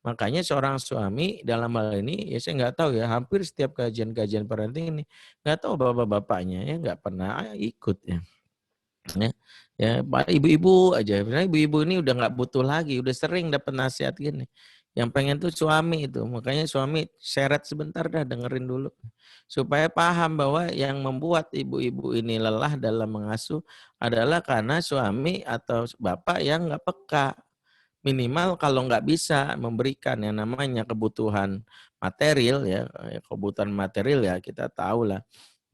Makanya seorang suami dalam hal ini, ya saya nggak tahu ya, hampir setiap kajian-kajian parenting ini, nggak tahu bapak-bapaknya ya nggak pernah ikut ya. Ya, ibu-ibu aja. Sebenarnya ibu-ibu ini udah nggak butuh lagi, udah sering dapat nasihat gini. Yang pengen tuh suami itu, makanya suami seret sebentar dah dengerin dulu. Supaya paham bahwa yang membuat ibu-ibu ini lelah dalam mengasuh adalah karena suami atau bapak yang nggak peka. minimal kalau nggak bisa memberikan yang namanya kebutuhan material ya, kebutuhan material ya kita tahu lah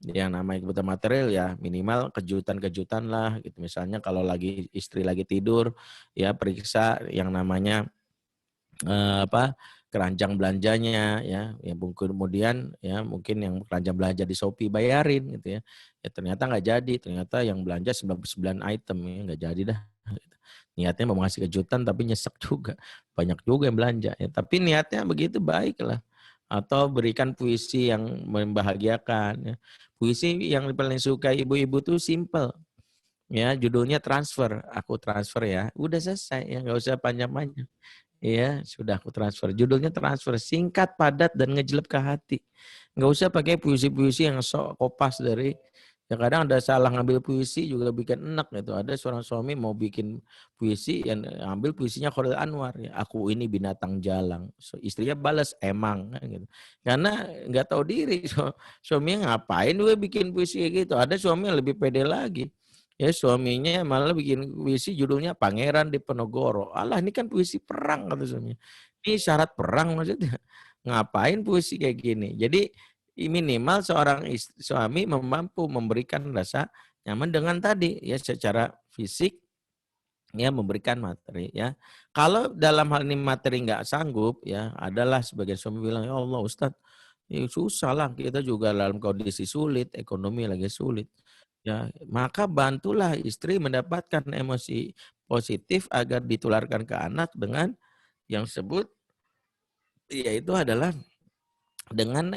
yang namanya kebutuhan material ya minimal kejutan-kejutan lah gitu. Misalnya kalau lagi istri lagi tidur ya periksa yang namanya keranjang belanjanya ya kemudian ya mungkin yang keranjang belanja di Shopee bayarin gitu ya. Ya ternyata nggak jadi, ternyata yang belanja 99 item ya nggak jadi dah. Niatnya mau ngasih kejutan tapi nyesek juga. Banyak juga yang belanja ya, tapi niatnya begitu baik lah. Atau berikan puisi yang membahagiakan ya. Puisi yang paling suka ibu-ibu tuh simple. Ya, judulnya transfer. Aku transfer ya. Udah selesai ya, nggak usah panjang-panjang. Iya, sudah aku transfer. Judulnya transfer, singkat, padat, dan ngejelep ke hati. Nggak usah pakai puisi-puisi yang sok kopas dari, ya kadang ada salah ngambil puisi juga bikin enak gitu. Ada seorang suami mau bikin puisi yang ambil puisinya Khairil Anwar. Ya, aku ini binatang jalang. So, istrinya balas, emang. Gitu. Karena nggak tahu diri. Suaminya ngapain gue bikin puisi kayak gitu. Ada suami yang lebih pede lagi. Ya suaminya malah bikin puisi judulnya Pangeran Diponegoro. Alah ini kan puisi perang kata suaminya. Ini syarat perang maksudnya. Ngapain puisi kayak gini. Jadi minimal seorang suami mampu memberikan rasa nyaman dengan tadi ya secara fisik ya memberikan materi ya. Kalau dalam hal ini materi nggak sanggup ya adalah sebagian suami bilang ya Allah Ustadz ya susah lah kita juga dalam kondisi sulit ekonomi lagi sulit. Ya, maka bantulah istri mendapatkan emosi positif agar ditularkan ke anak dengan yang sebut yaitu adalah dengan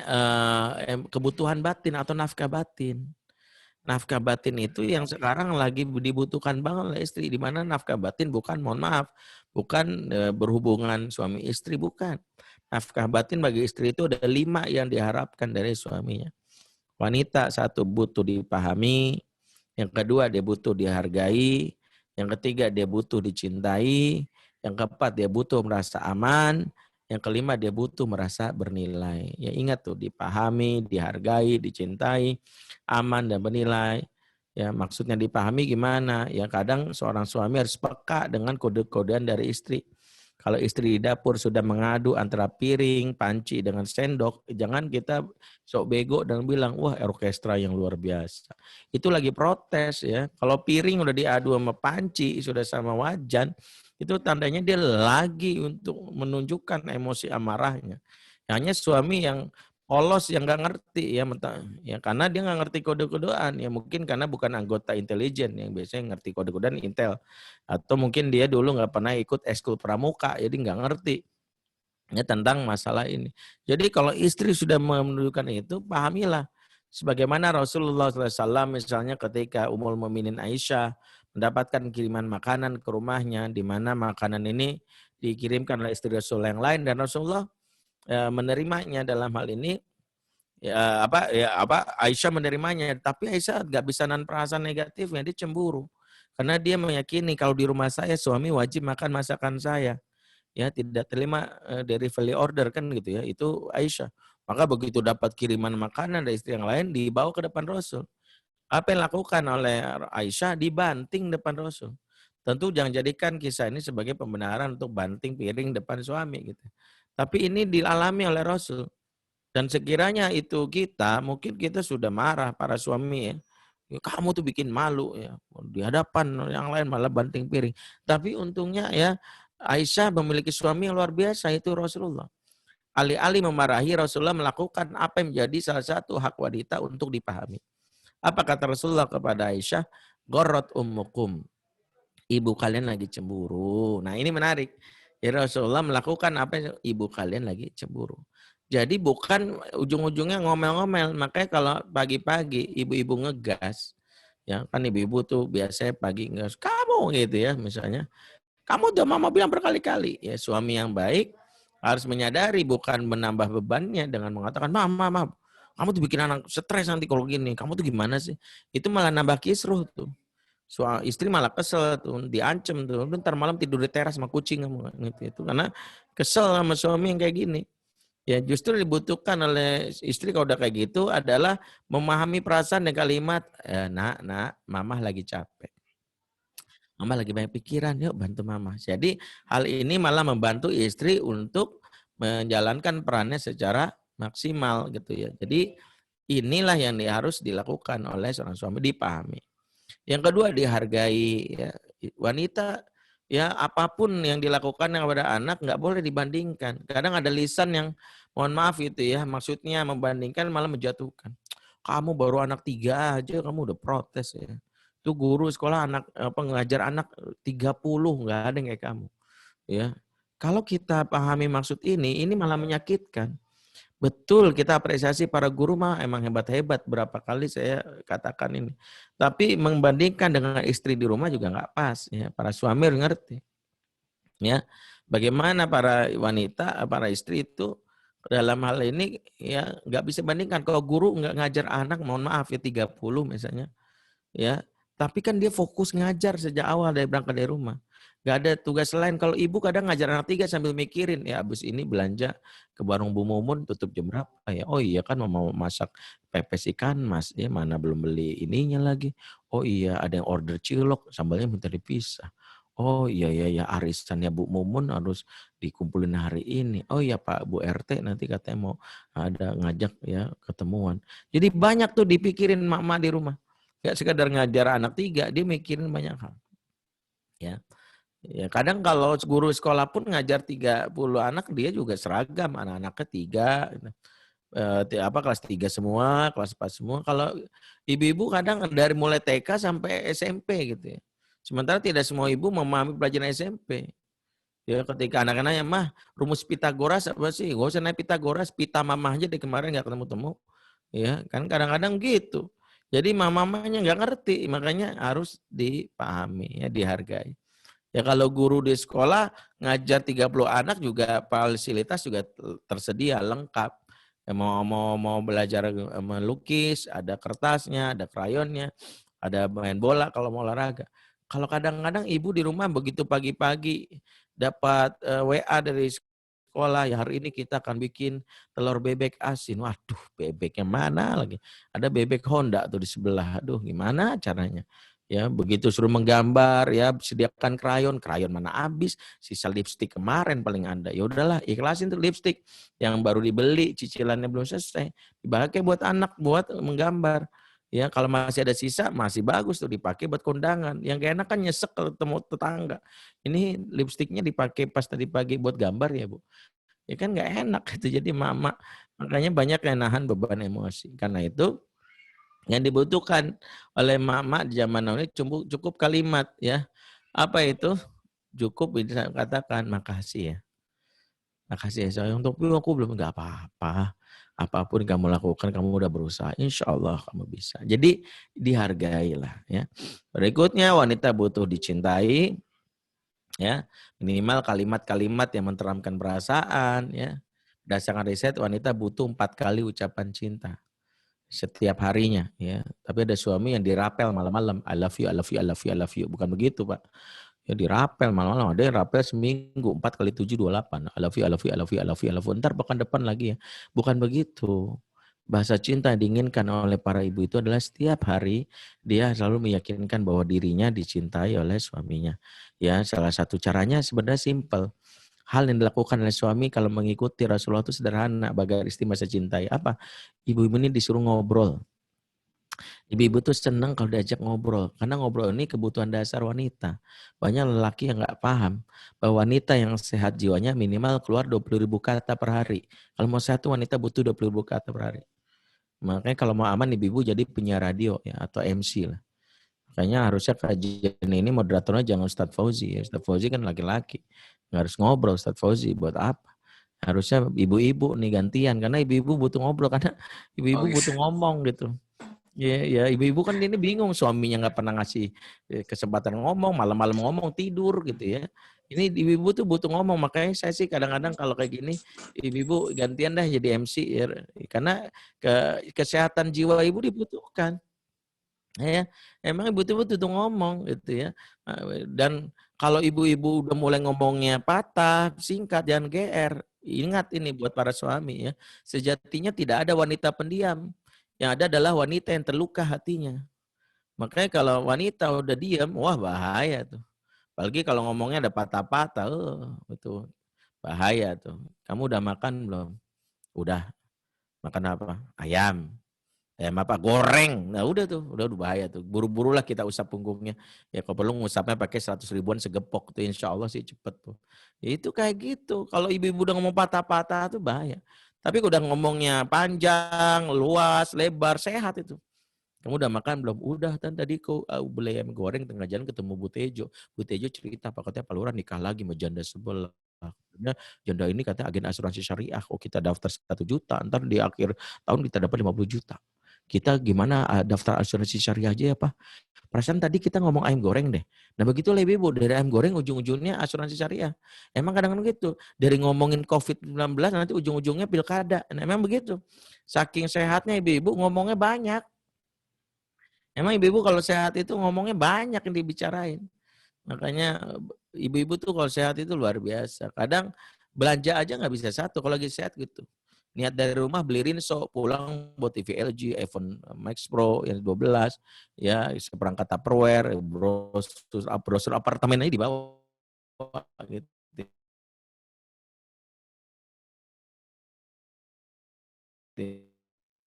kebutuhan batin atau nafkah batin. Nafkah batin itu yang sekarang lagi dibutuhkan banget oleh istri, di mana nafkah batin bukan, mohon maaf, bukan berhubungan suami istri, bukan. Nafkah batin bagi istri itu ada 5 yang diharapkan dari suaminya. Wanita satu butuh dipahami, yang kedua dia butuh dihargai, yang ketiga dia butuh dicintai, yang keempat dia butuh merasa aman, yang kelima dia butuh merasa bernilai. Ya ingat tuh dipahami, dihargai, dicintai, aman dan bernilai. Ya maksudnya dipahami gimana? Ya kadang seorang suami harus peka dengan kode-kodean dari istri. Kalau istri di dapur sudah mengadu antara piring, panci dengan sendok, jangan kita sok bego dan bilang, wah orkestra yang luar biasa. Itu lagi protes ya. Kalau piring udah diadu sama panci, sudah sama wajan, itu tandanya dia lagi untuk menunjukkan emosi amarahnya. Hanya suami yang polos yang nggak ngerti ya karena dia nggak ngerti kode-kodean ya mungkin karena bukan anggota intelijen yang biasanya ngerti kode-kodean intel atau mungkin dia dulu nggak pernah ikut ekskul pramuka jadi nggak ngerti ya tentang masalah ini. Jadi kalau istri sudah menunjukkan itu pahamilah sebagaimana Rasulullah SAW misalnya ketika Ummul Mukminin Aisyah mendapatkan kiriman makanan ke rumahnya di mana makanan ini dikirimkan oleh istri Rasul yang lain dan Rasulullah menerimanya dalam hal ini Aisyah menerimanya tapi Aisyah nggak bisa nahan perasaan negatifnya dia cemburu karena dia meyakini kalau di rumah saya suami wajib makan masakan saya ya tidak terima delivery order kan gitu ya itu Aisyah maka begitu dapat kiriman makanan dari istri yang lain dibawa ke depan Rasul apa yang dilakukan oleh Aisyah dibanting depan Rasul tentu jangan jadikan kisah ini sebagai pembenaran untuk banting piring depan suami gitu. Tapi ini dialami oleh Rasul. Dan sekiranya itu kita, mungkin kita sudah marah para suami ya. Ya kamu tuh bikin malu ya. Di hadapan yang lain malah banting piring. Tapi untungnya ya Aisyah memiliki suami yang luar biasa itu Rasulullah. Alih-alih memarahi Rasulullah melakukan apa yang menjadi salah satu hak wanita untuk dipahami. Apa kata Rasulullah kepada Aisyah? Gorot ummukum. Ibu kalian lagi cemburu. Nah ini menarik. Ya Rasulullah melakukan apa yang ibu kalian lagi cemburu. Jadi bukan ujung-ujungnya ngomel-ngomel. Makanya kalau pagi-pagi ibu-ibu ngegas. Ya kan ibu-ibu tuh biasanya pagi ngegas. Kamu gitu ya misalnya. Kamu udah mama bilang berkali-kali. Ya suami yang baik harus menyadari bukan menambah bebannya dengan mengatakan mama kamu tuh bikin anak stres nanti kalau gini. Kamu tuh gimana sih? Itu malah nambah kisruh tuh. Istri malah kesel tuh, diancem tuh, ntar malam tidur di teras sama kucing gitu itu karena kesel sama suami yang kayak gini. Ya justru dibutuhkan oleh istri kalau udah kayak gitu adalah memahami perasaan dan kalimat, nak, mamah lagi capek. Mama lagi banyak pikiran, yuk bantu mama. Jadi hal ini malah membantu istri untuk menjalankan perannya secara maksimal gitu ya. Jadi inilah yang harus dilakukan oleh seorang suami, dipahami. Yang kedua dihargai ya. Wanita ya apapun yang dilakukan kepada anak nggak boleh dibandingkan. Kadang ada lisan yang mohon maaf itu ya, maksudnya membandingkan malah menjatuhkan. Kamu baru anak 3 aja kamu udah protes ya. Itu guru sekolah pengajar anak 30 nggak ada yang kayak kamu. Ya. Kalau kita pahami maksud ini malah menyakitkan. Betul, kita apresiasi para guru mah emang hebat-hebat. Berapa kali saya katakan ini. Tapi membandingkan dengan istri di rumah juga nggak pas. Ya. Para suami harus ngerti. Ya, bagaimana para wanita, para istri itu dalam hal ini ya nggak bisa bandingkan. Kalau guru nggak ngajar anak, mohon maaf ya 30 misalnya. Ya, tapi kan dia fokus ngajar sejak awal dari berangkat dari rumah. Gak ada tugas lain. Kalau ibu kadang ngajar anak 3 sambil mikirin, ya abis ini belanja ke warung Bu Mumun tutup jam berapa ya? Oh iya kan mau masak pepes ikan mas, ya mana belum beli ininya lagi. Oh iya ada yang order cilok, sambalnya minta dipisah. Oh iya arisannya Bu Mumun harus dikumpulin hari ini. Oh iya Pak Bu RT nanti katanya mau ada ngajak ya ketemuan. Jadi banyak tuh dipikirin mak-mak di rumah. Gak sekadar ngajar anak 3, dia mikirin banyak hal. Ya. Ya, kadang kalau guru sekolah pun ngajar 30 anak, dia juga seragam, anak-anaknya 3, kelas 3 semua, kelas 4 semua. Kalau ibu-ibu kadang dari mulai TK sampai SMP gitu ya. Sementara tidak semua ibu memahami pelajaran SMP. Ya, ketika anak-anaknya, mah rumus Pitagoras apa sih? Gak usah naik Pitagoras, pita mamah aja di kemarin gak ketemu-temu. Ya, kan kadang-kadang gitu. Jadi mamanya nggak ngerti, makanya harus dipahami, ya dihargai. Ya kalau guru di sekolah ngajar 30 anak juga fasilitas juga tersedia lengkap. Ya, mau belajar melukis, ada kertasnya, ada krayonnya, ada main bola kalau mau olahraga. Kalau kadang-kadang ibu di rumah begitu pagi-pagi dapat WA dari sekolah, ya hari ini kita akan bikin telur bebek asin. Waduh, bebeknya mana lagi? Ada bebek Honda tuh di sebelah. Aduh, gimana caranya? Ya, begitu suruh menggambar, ya sediakan krayon mana habis, sisa lipstik kemarin paling ada. Ya udahlah, ikhlasin tuh lipstik yang baru dibeli, cicilannya belum selesai. Dipakai buat anak, buat menggambar. Ya, kalau masih ada sisa, masih bagus tuh dipakai buat kondangan. Yang gak enak kan nyesek kalau ketemu tetangga. Ini lipstiknya dipakai pas tadi pagi buat gambar ya, Bu. Ya kan nggak enak gitu. Jadi mama makanya banyak yang nahan beban emosi. Karena itu yang dibutuhkan oleh mama di zaman now ini cukup kalimat ya. Apa itu? Cukup bisa katakan makasih ya. Makasih ya sayang, untuk aku belum nggak apa-apa. Apapun kamu lakukan, kamu udah berusaha. Insya Allah kamu bisa. Jadi dihargailah ya. Berikutnya wanita butuh dicintai. Ya, minimal kalimat-kalimat yang menteramkan perasaan ya. Berdasarkan riset wanita butuh 4 kali ucapan cinta setiap harinya ya. Tapi ada suami yang dirapel malam-malam, I love you, I love you, I love you, I love you. Bukan begitu, Pak. Ya dirapel malam-malam, ada yang rapel seminggu 4 kali 7 28. I love you, I love you, I love you, I love you, I love you. Ntar pekan depan lagi ya. Bukan begitu. Bahasa cinta yang diinginkan oleh para ibu itu adalah setiap hari dia selalu meyakinkan bahwa dirinya dicintai oleh suaminya. Ya, salah satu caranya sebenarnya simpel. Hal yang dilakukan oleh suami kalau mengikuti Rasulullah itu sederhana. Bagai istri masa cintai. Apa? Ibu-ibu ini disuruh ngobrol. Ibu-ibu tuh senang kalau diajak ngobrol. Karena ngobrol ini kebutuhan dasar wanita. Banyak lelaki yang nggak paham bahwa wanita yang sehat jiwanya minimal keluar 20.000 kata per hari. Kalau mau sehat tuh wanita butuh 20.000 kata per hari. Makanya kalau mau aman ibu-ibu jadi penyiar radio ya atau MC lah. Makanya harusnya kajian ini moderatornya jangan Ustadz Fauzi. Ya. Ustadz Fauzi kan laki-laki. Nggak harus ngobrol Ustadz Fauzi. Buat apa? Harusnya ibu-ibu nih gantian. Karena ibu-ibu butuh ngobrol. Karena ibu-ibu butuh ngomong gitu. Ya, ibu-ibu kan ini bingung. Suaminya nggak pernah ngasih kesempatan ngomong. Malam-malam ngomong tidur gitu ya. Ini ibu-ibu tuh butuh ngomong. Makanya saya sih kadang-kadang kalau kayak gini. Ibu-ibu gantian dah jadi MC. Ya. Karena kesehatan jiwa ibu dibutuhkan. Ya, emang ibu-ibu tuh ngomong gitu ya. Dan kalau ibu-ibu udah mulai ngomongnya patah, singkat, jangan GR. Ingat ini buat para suami ya. Sejatinya tidak ada wanita pendiam. Yang ada adalah wanita yang terluka hatinya. Makanya kalau wanita udah diam, wah bahaya tuh. Apalagi kalau ngomongnya ada patah-patah, itu bahaya tuh. Kamu udah makan belum? Udah. Makan apa? Ayam. Ayam apa? Goreng. Nah udah tuh, udah bahaya tuh. Buru-burulah kita usap punggungnya. Ya kalau perlu ngusapnya pakai 100 ribuan segepok tuh, insya Allah sih cepet tuh. Ya, itu kayak gitu. Kalau ibu-ibu udah ngomong patah-patah tuh bahaya. Tapi udah ngomongnya panjang, luas, lebar, sehat itu. Kamu udah makan belum? Udah, kan tadi kau beli ayam goreng tengah jalan ketemu Bu Tejo. Bu Tejo cerita, Pak katanya Pak Lurah nikah lagi sama janda sebelah. Janda ini katanya agen asuransi syariah. Oh kita daftar 1 juta, ntar di akhir tahun kita dapat 50 juta. Kita gimana daftar asuransi syariah aja ya Pak? Perasaan tadi kita ngomong ayam goreng deh. Nah begitu lebih Bu, dari ayam goreng ujung-ujungnya asuransi syariah. Emang kadang-kadang gitu. Dari ngomongin COVID-19 nanti ujung-ujungnya pilkada. Nah, emang begitu. Saking sehatnya ibu-ibu ngomongnya banyak. Emang ibu-ibu kalau sehat itu ngomongnya banyak yang dibicarain. Makanya ibu-ibu tuh kalau sehat itu luar biasa. Kadang belanja aja nggak bisa satu kalau lagi sehat gitu. Niat dari rumah beli Rinso, pulang buat TV LG, iPhone Max Pro yang 12, ya seperangkat Tupperware, brosur apartemen aja dibawa gitu.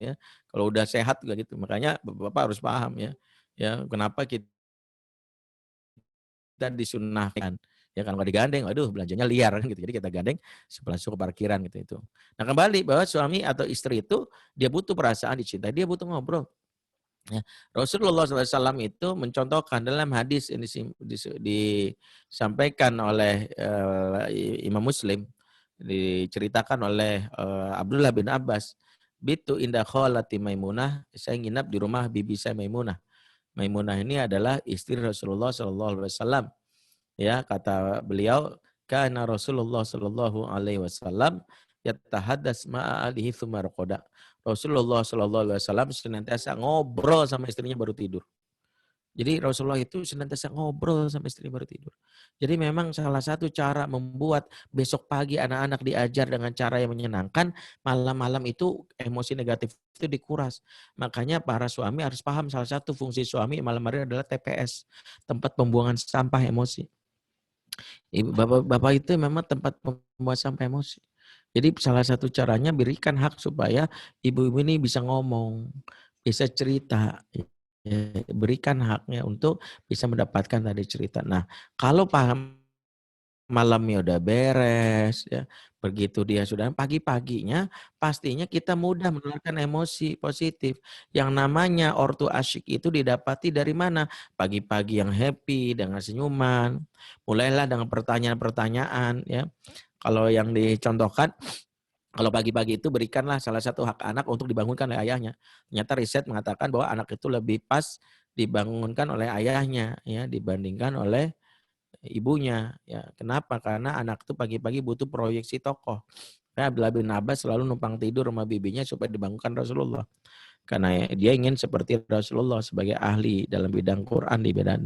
Ya, kalau udah sehat juga gitu. Makanya Bapak harus paham ya. Ya, kenapa kita disunahkan. Ya kalau nggak digandeng, aduh belanjanya liar kan gitu. Jadi kita gandeng langsung ke parkiran gitu itu. Nah kembali bahwa suami atau istri itu dia butuh perasaan dicintai, dia butuh ngobrol. Ya, Rasulullah SAW itu mencontohkan dalam hadis ini disampaikan oleh Imam Muslim, diceritakan oleh Abdullah bin Abbas, bitu indah kholati Maimunah, saya nginap di rumah bibi saya Maimunah. Maimunah ini adalah istri Rasulullah SAW. Ya, kata beliau, kana Rasulullah sallallahu alaihi wasallam yatahaddas ma'a alihi tsumma raqada. Rasulullah sallallahu alaihi wasallam senantiasa ngobrol sama istrinya baru tidur. Jadi Rasulullah itu senantiasa ngobrol sama istrinya baru tidur. Jadi memang salah satu cara membuat besok pagi anak-anak diajar dengan cara yang menyenangkan, malam-malam itu emosi negatif itu dikuras. Makanya para suami harus paham salah satu fungsi suami malam hari adalah TPS, tempat pembuangan sampah emosi. Bapak itu memang tempat pembuat sampah emosi. Jadi salah satu caranya berikan hak supaya ibu-ibu ini bisa ngomong, bisa cerita. Ya, berikan haknya untuk bisa mendapatkan tadi cerita. Nah, kalau paham malamnya udah beres, ya, begitu dia sudah pagi-paginya, pastinya kita mudah menularkan emosi positif. Yang namanya ortu asyik itu didapati dari mana? Pagi-pagi yang happy dengan senyuman, mulailah dengan pertanyaan-pertanyaan, ya. Kalau yang dicontohkan, kalau pagi-pagi itu berikanlah salah satu hak anak untuk dibangunkan oleh ayahnya. Ternyata riset mengatakan bahwa anak itu lebih pas dibangunkan oleh ayahnya, ya, dibandingkan oleh ibunya. Ya, kenapa? Karena anak itu pagi-pagi butuh proyeksi tokoh. Nah, Abdullah bin Abbas selalu numpang tidur sama bibinya supaya dibangunkan Rasulullah. Karena dia ingin seperti Rasulullah sebagai ahli dalam bidang Quran di bidang.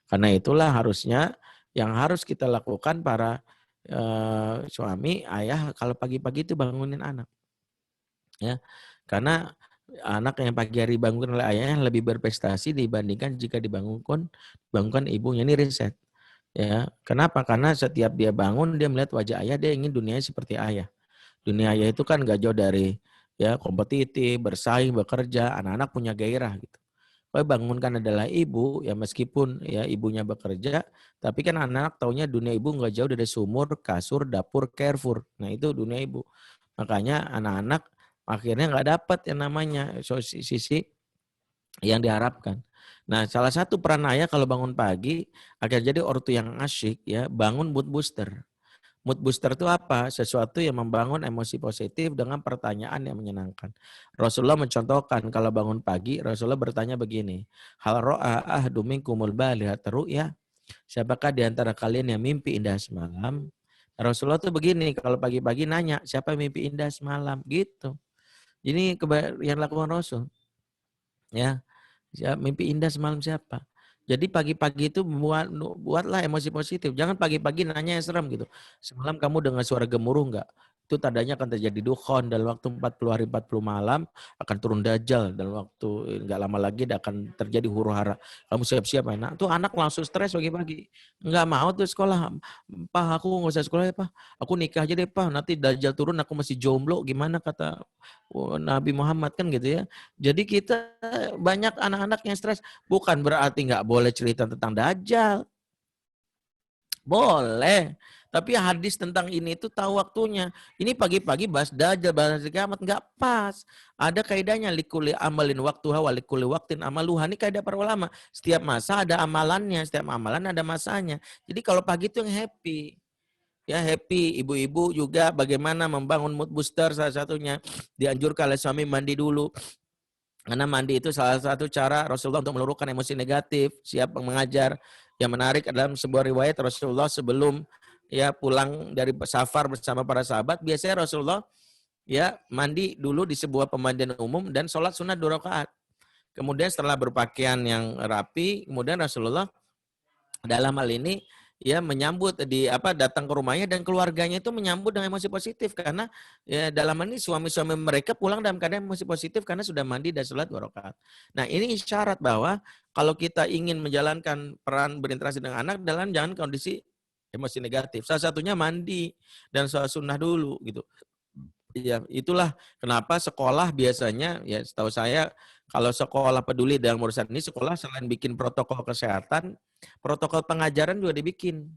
Karena itulah harusnya yang harus kita lakukan para suami, ayah kalau pagi-pagi itu bangunin anak. Ya. Karena anak yang pagi hari dibangunkan oleh ayahnya lebih berprestasi dibandingkan jika dibangunkan ibunya. Ini riset. Ya, kenapa? Karena setiap dia bangun dia melihat wajah ayah, dia ingin dunianya seperti ayah. Dunia ayah itu kan gak jauh dari ya kompetitif, bersaing, bekerja, anak-anak punya gairah gitu. Kalau bangunkan adalah ibu, ya meskipun ya ibunya bekerja, tapi kan anak-anak taunya dunia ibu gak jauh dari sumur, kasur, dapur, Carrefour. Nah itu dunia ibu. Makanya anak-anak akhirnya gak dapat yang namanya sisi yang diharapkan. Nah, salah satu peran ayah kalau bangun pagi agar jadi ortu yang asyik ya, bangun mood booster. Mood booster itu apa? Sesuatu yang membangun emosi positif dengan pertanyaan yang menyenangkan. Rasulullah mencontohkan kalau bangun pagi, Rasulullah bertanya begini, hal ro'a ahdu minkumul balihat ru'ya? Siapakah di antara kalian yang mimpi indah semalam? Rasulullah tuh begini, kalau pagi-pagi nanya, siapa yang mimpi indah semalam? Gitu. Ini yang lakukan Rasul. Ya. Mimpi indah semalam siapa? Jadi pagi-pagi itu buatlah emosi positif. Jangan pagi-pagi nanya yang serem gitu. Semalam kamu dengar suara gemuruh enggak? itu tandanya akan terjadi dukhon dalam waktu 40 hari 40 malam, akan turun dajjal dalam waktu nggak lama lagi akan terjadi huru-hara. Kamu siap-siap anak. Tuh anak langsung stres pagi-pagi. Nggak mau tuh sekolah. Pak, aku nggak usah sekolah ya Pak. Aku nikah aja deh Pak. Nanti dajjal turun aku masih jomblo. Gimana kata Nabi Muhammad kan gitu ya. Jadi kita banyak anak-anak yang stres. Bukan berarti nggak boleh cerita tentang dajjal. Boleh. Tapi hadis tentang ini itu tahu waktunya. Ini pagi-pagi bahas dajjal, bahas kiamat nggak pas. Ada kaidahnya likuli amalin waktuha wa likuli waktin amaluha. Ini kaidah para ulama. Setiap masa ada amalannya, setiap amalan ada masanya. Jadi kalau pagi itu yang happy. Ya happy, ibu-ibu juga bagaimana membangun mood booster salah satunya. Dianjurkan oleh suami mandi dulu. Karena mandi itu salah satu cara Rasulullah untuk meluruhkan emosi negatif, siap mengajar. Yang menarik dalam sebuah riwayat Rasulullah sebelum ya pulang dari safar bersama para sahabat, biasanya Rasulullah ya mandi dulu di sebuah pemandian umum dan sholat sunat 2 rakaat. Kemudian setelah berpakaian yang rapi, kemudian Rasulullah dalam hal ini ya menyambut datang ke rumahnya dan keluarganya itu menyambut dengan emosi positif karena ya dalam ini suami-suami mereka pulang dalam keadaan emosi positif karena sudah mandi dan sholat 2 rakaat. Nah, ini isyarat bahwa kalau kita ingin menjalankan peran berinteraksi dengan anak dalam jangan kondisi emosi negatif. Salah satunya mandi dan sholat sunnah dulu gitu. Ya, itulah kenapa sekolah biasanya ya setahu saya kalau sekolah peduli dengan urusan ini, sekolah selain bikin protokol kesehatan, protokol pengajaran juga dibikin.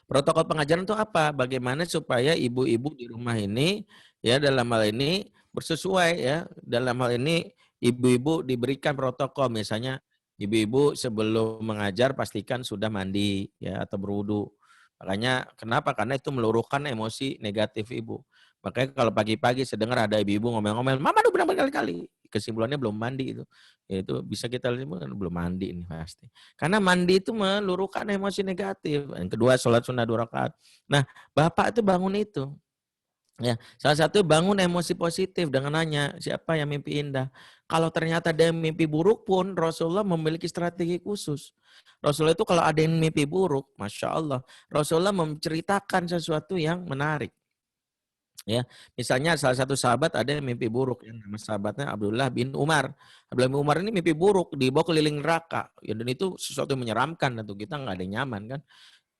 Protokol pengajaran itu apa? Bagaimana supaya ibu-ibu di rumah ini ya dalam hal ini bersesuai ya. Dalam hal ini ibu-ibu diberikan protokol misalnya ibu-ibu sebelum mengajar pastikan sudah mandi ya atau berwudu. Makanya kenapa? Karena itu meluruhkan emosi negatif ibu. Makanya kalau pagi-pagi saya dengar ada ibu-ibu ngomel-ngomel, "Mama udah bilang berkali-kali." Kesimpulannya belum mandi itu. Ya itu bisa kita lihat belum mandi ini pasti. Karena mandi itu meluruhkan emosi negatif. Yang kedua sholat sunnah 2 rakaat. Nah, Bapak itu bangun itu. Ya, salah satu bangun emosi positif dengan nanya, siapa yang mimpi indah? Kalau ternyata ada yang mimpi buruk pun Rasulullah memiliki strategi khusus. Rasulullah itu kalau ada yang mimpi buruk, Masya Allah, Rasulullah menceritakan sesuatu yang menarik. Ya, misalnya salah satu sahabat ada yang mimpi buruk, yang nama sahabatnya Abdullah bin Umar. Abdullah bin Umar ini mimpi buruk, dibawa keliling neraka. Ya, dan itu sesuatu yang menyeramkan, tentu kita nggak ada yang nyaman kan.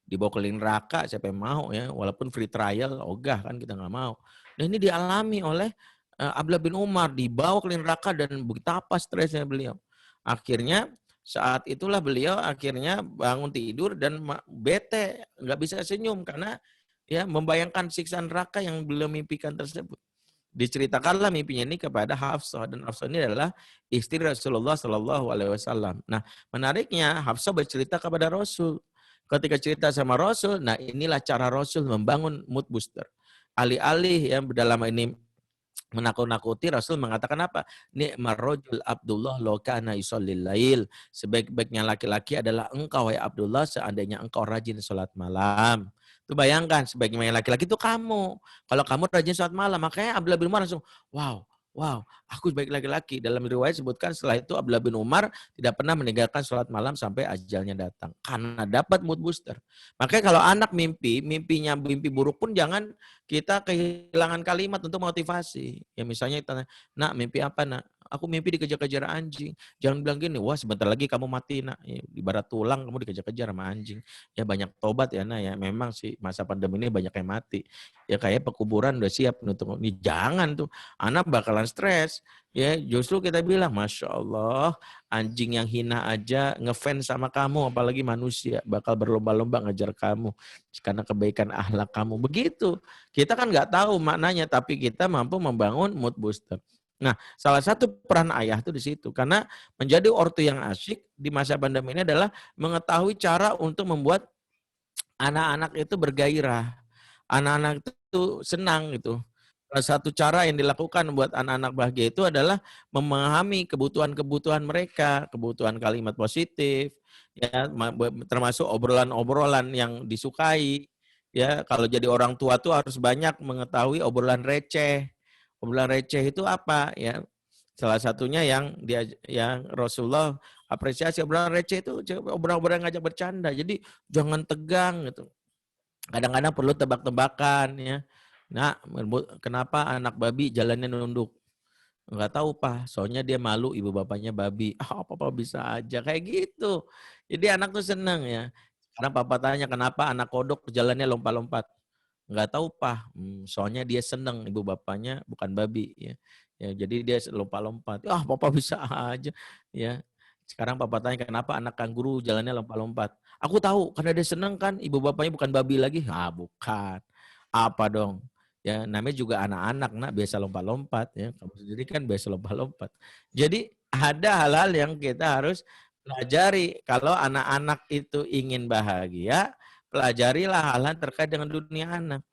Dibawa keliling neraka, siapa yang mau ya, walaupun free trial, ogah kan kita nggak mau. Nah ini dialami oleh Abdullah bin Umar, dibawa keliling neraka dan betapa stresnya beliau. Akhirnya saat itulah beliau akhirnya bangun tidur dan bete, nggak bisa senyum karena ya membayangkan siksa neraka yang beliau mimpikan tersebut. Diceritakanlah mimpinya ini kepada Hafsah dan Hafsah ini adalah istri Rasulullah Shallallahu Alaihi Wasallam. Nah menariknya Hafsah bercerita kepada Rasul. Ketika cerita sama Rasul, nah inilah cara Rasul membangun mood booster. Alih-alih yang dalam ini menakut-nakuti, Rasul mengatakan apa? Ni'mar rajul Abdullah law kana yusallil lail. Sebaik-baiknya laki-laki adalah engkau ya Abdullah seandainya engkau rajin sholat malam. Itu bayangkan sebaik-baiknya laki-laki itu kamu. Kalau kamu rajin sholat malam, makanya Abdullah bin Umar langsung wow, aku sebaik laki-laki. Dalam riwayat sebutkan setelah itu Abdullah bin Umar tidak pernah meninggalkan sholat malam sampai ajalnya datang. Karena dapat mood booster. Makanya kalau anak mimpinya mimpi buruk pun jangan kita kehilangan kalimat untuk motivasi. Ya misalnya kita, nak mimpi apa nak? Aku mimpi dikejar-kejar anjing. Jangan bilang gini, wah sebentar lagi kamu mati nak. Ya, ibarat tulang kamu dikejar-kejar sama anjing. Ya banyak tobat ya nak ya. Memang sih masa pandemi ini banyak yang mati. Ya kayak pekuburan udah siap untuk ini. Jangan tuh, anak bakalan stres. Ya justru kita bilang, Masya Allah, anjing yang hina aja ngefans sama kamu, apalagi manusia bakal berlomba-lomba ngejar kamu karena kebaikan akhlak kamu. Begitu. Kita kan nggak tahu maknanya, tapi kita mampu membangun mood booster. Nah, salah satu peran ayah itu di situ. Karena menjadi ortu yang asyik di masa pandemi ini adalah mengetahui cara untuk membuat anak-anak itu bergairah. Anak-anak itu senang gitu. Salah satu cara yang dilakukan buat anak-anak bahagia itu adalah memahami kebutuhan-kebutuhan mereka, kebutuhan kalimat positif, ya termasuk obrolan-obrolan yang disukai. Ya, kalau jadi orang tua tuh harus banyak mengetahui obrolan receh. Obrolan receh itu apa ya? Salah satunya yang Rasulullah apresiasi obrolan receh itu obrolan ngajak bercanda. Jadi jangan tegang gitu. Kadang-kadang perlu tebak-tebakan ya. Nah, kenapa anak babi jalannya nunduk? Enggak tahu, Pak. Soalnya dia malu ibu bapaknya babi. Ah, papa bisa aja kayak gitu. Jadi anak tuh seneng ya. Karena papa tanya kenapa anak kodok jalannya lompat-lompat. Enggak tahu, Pak. Soalnya dia seneng ibu bapaknya bukan babi ya. Ya, jadi dia lompat-lompat. Ah, papa bisa aja ya. Sekarang papa tanya kenapa anak kanguru jalannya lompat-lompat. Aku tahu karena dia seneng kan ibu bapaknya bukan babi lagi. Ah, bukan. Apa dong? Ya, namanya juga anak-anak, nak biasa lompat-lompat ya. Kamu sendiri kan biasa lompat-lompat. Jadi ada hal-hal yang kita harus pelajari. Kalau anak-anak itu ingin bahagia, pelajarilah hal-hal terkait dengan dunia anak.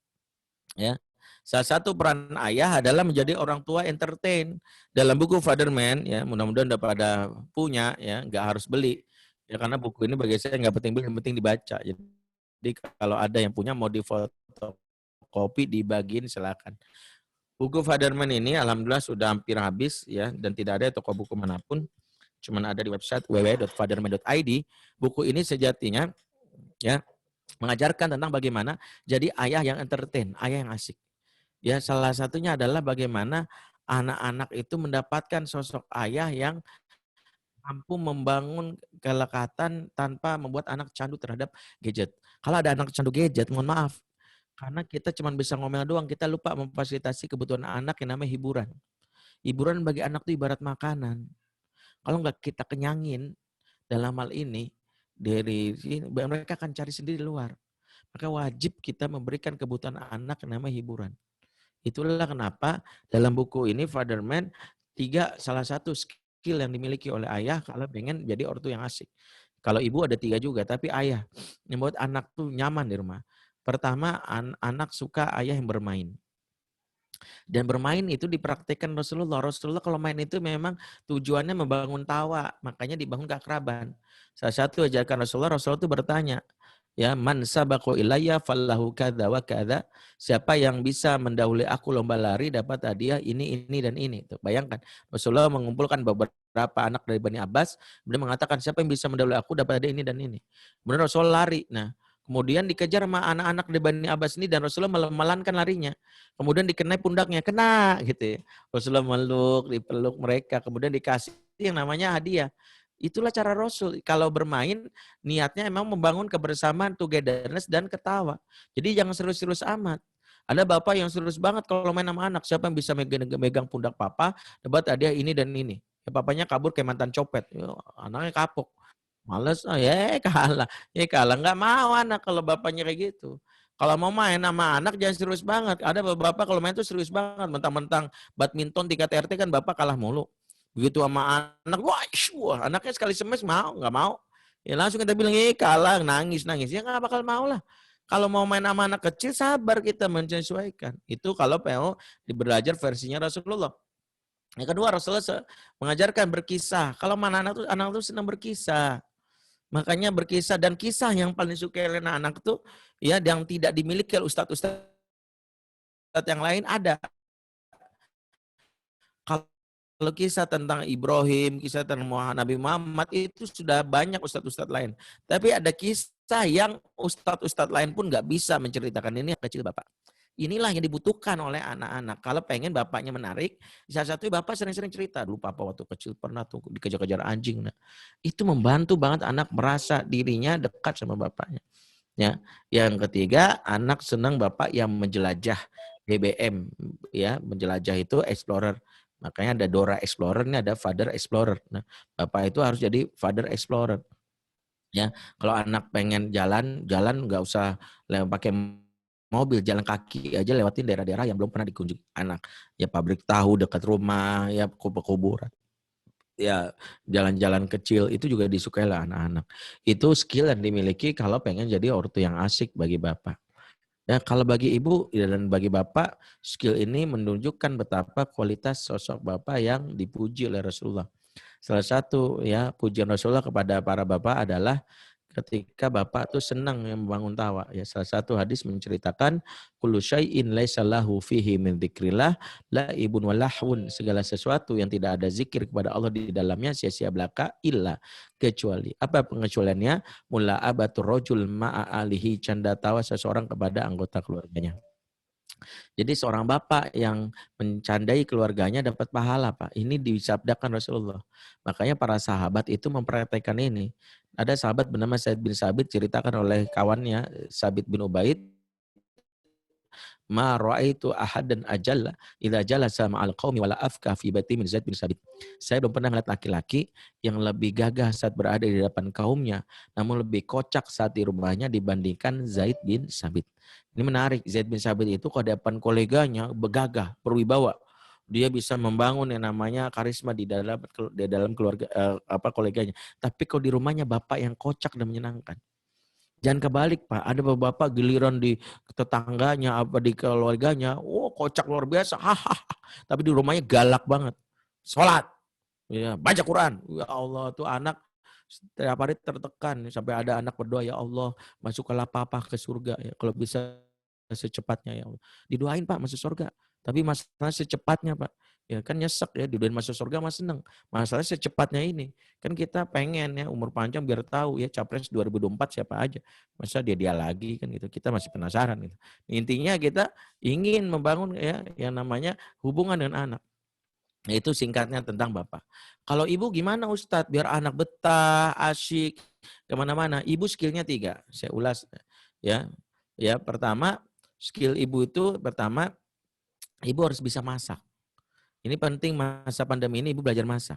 Ya. Salah satu peran ayah adalah menjadi orang tua entertain. Dalam buku Fatherman, ya mudah-mudahan udah pada punya, ya nggak harus beli. Ya karena buku ini bagi saya nggak penting beli, yang penting dibaca. Jadi kalau ada yang punya mau difoto kopi dibagiin silakan. Buku Fatherman ini alhamdulillah sudah hampir habis ya dan tidak ada toko buku manapun, cuman ada di website www.fatherman.id. Buku ini sejatinya ya mengajarkan tentang bagaimana jadi ayah yang entertain, ayah yang asik. Ya salah satunya adalah bagaimana anak-anak itu mendapatkan sosok ayah yang mampu membangun kelekatan tanpa membuat anak candu terhadap gadget. Kalau ada anak candu gadget, mohon maaf, karena kita cuma bisa ngomel doang, kita lupa memfasilitasi kebutuhan anak yang namanya hiburan. Hiburan bagi anak itu ibarat makanan. Kalau nggak kita kenyangin dalam hal ini, dari mereka akan cari sendiri di luar. Maka wajib kita memberikan kebutuhan anak yang namanya hiburan. Itulah kenapa dalam buku ini Fatherman salah satu skill yang dimiliki oleh ayah kalau pengen jadi ortu yang asik. Kalau ibu ada 3 juga, tapi ayah yang buat anak tuh nyaman di rumah. Pertama, anak suka ayah yang bermain. Dan bermain itu dipraktikkan Rasulullah. Rasulullah kalau main itu memang tujuannya membangun tawa, makanya dibangun keakraban. Salah satu ajakan Rasulullah itu bertanya, ya man sabaqu ilayya fallahu kadza wa kadza, siapa yang bisa mendahului aku lomba lari dapat hadiah ini dan ini. Tuh, bayangkan Rasulullah mengumpulkan beberapa anak dari Bani Abbas, kemudian mengatakan siapa yang bisa mendahului aku dapat hadiah ini dan ini. Kemudian Rasulullah lari. Nah, kemudian dikejar sama anak-anak dari Bani Abbas ini dan Rasulullah memelankan larinya. Kemudian dikenai pundaknya, kena gitu ya. Rasulullah dipeluk mereka, kemudian dikasih yang namanya hadiah. Itulah cara Rasul. Kalau bermain, niatnya emang membangun kebersamaan, togetherness, dan ketawa. Jadi jangan serius-serius amat. Ada bapak yang serius banget kalau main sama anak. Siapa yang bisa megang pundak papa, dapat hadiah ini dan ini. Ya, papanya kabur kayak mantan copet. Ya, anaknya kapok. Males, kalah. Ya kalah, nggak mau anak kalau bapaknya kayak gitu. Kalau mau main sama anak jangan serius banget. Ada bapak kalau main tuh serius banget. Mentang-mentang badminton tingkat RT kan bapak kalah mulu. Begitu sama anak, wah anaknya sekali semes mau, nggak mau. Ya langsung kita bilang, kalah, nangis. Ya nggak bakal mau lah. Kalau mau main sama anak kecil, sabar kita menyesuaikan. Itu kalau PO belajar versinya Rasulullah. Yang kedua, Rasulullah mengajarkan berkisah. Kalau mana anak tuh senang berkisah. Makanya berkisah, dan kisah yang paling suka oleh anak tuh ya yang tidak dimiliki oleh ustadz-ustadz yang lain ada. Kalau kisah tentang Ibrahim, kisah tentang Nabi Muhammad itu sudah banyak ustadz-ustadz lain. Tapi ada kisah yang ustadz-ustadz lain pun nggak bisa menceritakan, ini yang kecil bapak. Inilah yang dibutuhkan oleh anak-anak. Kalau pengen bapaknya menarik, salah satunya bapak sering-sering cerita. Dulu papa waktu kecil pernah tuh dikejar-kejar anjing. Nah, itu membantu banget anak merasa dirinya dekat sama bapaknya. Ya, yang ketiga, anak senang bapak yang menjelajah BBM. Ya, menjelajah itu explorer. Makanya ada Dora Explorer, ini ada Father Explorer. Nah, bapak itu harus jadi Father Explorer. Ya, kalau anak pengen jalan nggak usah pakai mobil, jalan kaki aja lewatin daerah-daerah yang belum pernah dikunjungi anak. Ya pabrik tahu dekat rumah, ya kuburan. Ya jalan-jalan kecil itu juga disukai lah anak-anak. Itu skill yang dimiliki kalau pengen jadi ortu yang asik bagi bapak. Ya, kalau bagi ibu dan bagi bapak, skill ini menunjukkan betapa kualitas sosok bapak yang dipuji oleh Rasulullah. Salah satu ya pujian Rasulullah kepada para bapak adalah ketika bapak tuh senang yang membangun tawa. Ya, salah satu hadis menceritakan kullu syai'in laisa lahu fihi min dzikrillah laibun wa lahwun, segala sesuatu yang tidak ada zikir kepada Allah di dalamnya sia-sia belaka illa, kecuali apa pengecualiannya, mula abatur rajul ma'a alihi, canda tawa seseorang kepada anggota keluarganya. Jadi seorang bapak yang mencandai keluarganya dapat pahala, Pak. Ini disabdakan Rasulullah. Makanya para sahabat itu mempraktekkan ini. Ada sahabat bernama Said bin Sabit ceritakan oleh kawannya Sabit bin Ubaid, ma ra'aitu ahadan ajalla idza jalasa ma'al qaumi wala afka fi baiti min Zaid bin Sabit. Saya belum pernah melihat laki-laki yang lebih gagah saat berada di depan kaumnya, namun lebih kocak saat di rumahnya dibandingkan Zaid bin Sabit. Ini menarik, Zaid bin Sabit itu kalau di depan koleganya begagah, berwibawa. Dia bisa membangun yang namanya karisma di dalam keluarga koleganya. Tapi kalau di rumahnya bapak yang kocak dan menyenangkan. Jangan kebalik, Pak. Ada beberapa giliran di tetangganya, apa di keluarganya, kocak luar biasa, hahaha. Tapi di rumahnya galak banget. Sholat, ya, baca Quran. Ya Allah, tuh anak setiap hari tertekan. Sampai ada anak berdoa, ya Allah, masukkanlah papa ke surga. Ya, kalau bisa secepatnya, ya Allah. Didoain, Pak, masuk surga. Tapi masalah secepatnya, Pak. Ya kan nyesek ya, didoain masuk surga mah seneng. Masalahnya secepatnya ini. Kan kita pengen ya umur panjang biar tahu ya capres 2024 siapa aja. Masa dia lagi kan gitu. Kita masih penasaran gitu. Intinya kita ingin membangun ya yang namanya hubungan dengan anak. Nah, itu singkatnya tentang Bapak. Kalau Ibu gimana Ustadz? Biar anak betah, asyik, kemana-mana. Ibu skillnya 3. Saya ulas ya. Ya pertama skill Ibu itu pertama Ibu harus bisa masak. Ini penting masa pandemi ini Ibu belajar masak.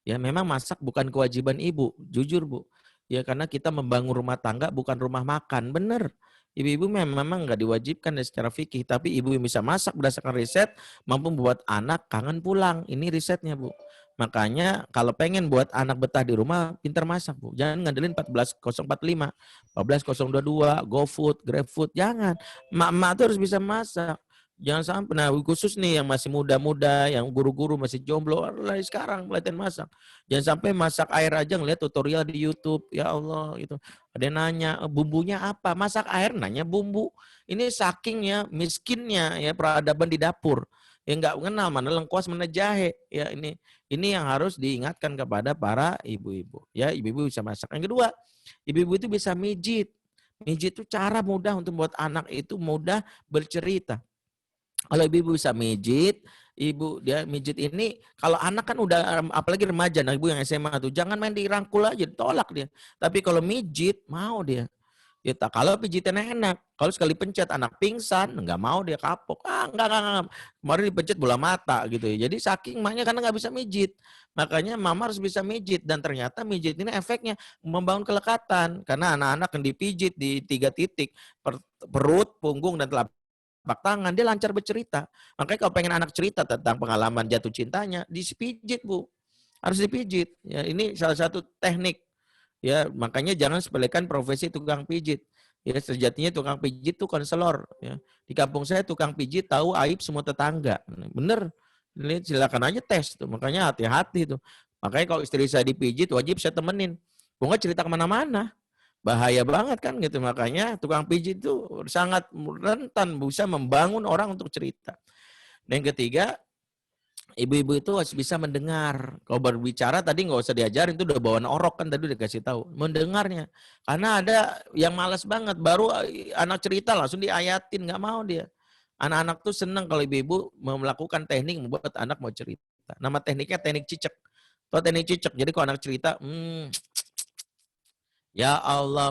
Ya memang masak bukan kewajiban Ibu, jujur Bu. Ya karena kita membangun rumah tangga bukan rumah makan, benar. Ibu-ibu memang nggak diwajibkan secara fikih, tapi ibu yang bisa masak berdasarkan riset mampu membuat anak kangen pulang. Ini risetnya Bu. Makanya kalau pengen buat anak betah di rumah, pintar masak Bu. Jangan ngandelin 14.045, 14.022, GoFood, GrabFood, jangan. Mak-mak tuh harus bisa masak. Jangan sampai, nah khusus nih yang masih muda-muda, yang guru-guru masih jomblo, mulai sekarang latihan masak. Jangan sampai masak air aja ngeliat tutorial di YouTube, ya Allah gitu. Ada yang nanya bumbunya apa, masak air nanya bumbu. Ini sakingnya miskinnya ya peradaban di dapur. Ya nggak mengenal mana lengkuas mana jahe. Ya ini yang harus diingatkan kepada para ibu-ibu. Ya ibu-ibu bisa masak. Yang kedua, ibu-ibu itu bisa mijit. Mijit itu cara mudah untuk membuat anak itu mudah bercerita. Kalau ibu bisa mijit, dia mijit ini, kalau anak kan udah, apalagi remaja, nah ibu yang SMA tuh, jangan main dirangkul aja, ditolak dia. Tapi kalau mijit, mau dia. Ya, kalau pijitannya enak, kalau sekali pencet anak pingsan, nggak mau dia kapok. Enggak. Kemarin dipencet bola mata gitu ya. Jadi saking maknya karena nggak bisa mijit. Makanya mama harus bisa mijit. Dan ternyata mijit ini efeknya membangun kelekatan. Karena anak-anak yang dipijit di 3 titik, perut, punggung, dan telapak tangan, dia lancar bercerita. Makanya kalau pengen anak cerita tentang pengalaman jatuh cintanya, dipijit Bu. Harus dipijit. Ya, ini salah satu teknik. Ya, makanya jangan sepelekan profesi tukang pijit. Ya, sejatinya tukang pijit itu konselor. Ya. Di kampung saya tukang pijit tahu aib semua tetangga. Bener. Ini silakan aja tes tuh. Makanya hati-hati tuh. Makanya kalau istri saya dipijit wajib saya temenin. Gua nggak cerita kemana-mana. Bahaya banget kan gitu. Makanya tukang pijit itu sangat rentan bisa membangun orang untuk cerita. Dan yang ketiga, ibu-ibu itu harus bisa mendengar. Kalau berbicara tadi nggak usah diajarin, itu udah bawaan orok kan tadi udah kasih tahu. Mendengarnya. Karena ada yang malas banget, baru anak cerita langsung diayatin, nggak mau dia. Anak-anak tuh senang kalau ibu-ibu melakukan teknik membuat anak mau cerita. Nama tekniknya teknik cicak. Tahu teknik cicak. Jadi kalau anak cerita, ya Allah,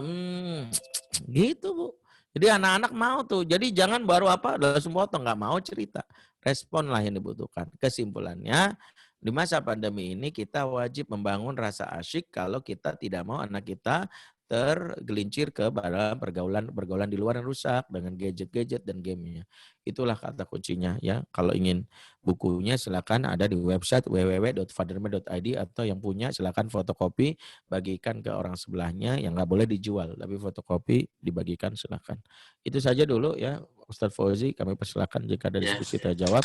gitu Bu. Jadi anak-anak mau tuh. Jadi jangan baru langsung potong, nggak mau cerita. Responlah yang dibutuhkan. Kesimpulannya, di masa pandemi ini kita wajib membangun rasa asyik kalau kita tidak mau anak kita tergelincir ke pergaulan di luar yang rusak dengan gadget-gadget dan gamenya. Itulah kata kuncinya ya. Kalau ingin bukunya silakan ada di website www.fatherma.id atau yang punya silakan fotokopi bagikan ke orang sebelahnya, yang nggak boleh dijual tapi fotokopi dibagikan silakan. Itu saja dulu ya Ustadz Fauzi, kami persilakan jika ada diskusi terjawab.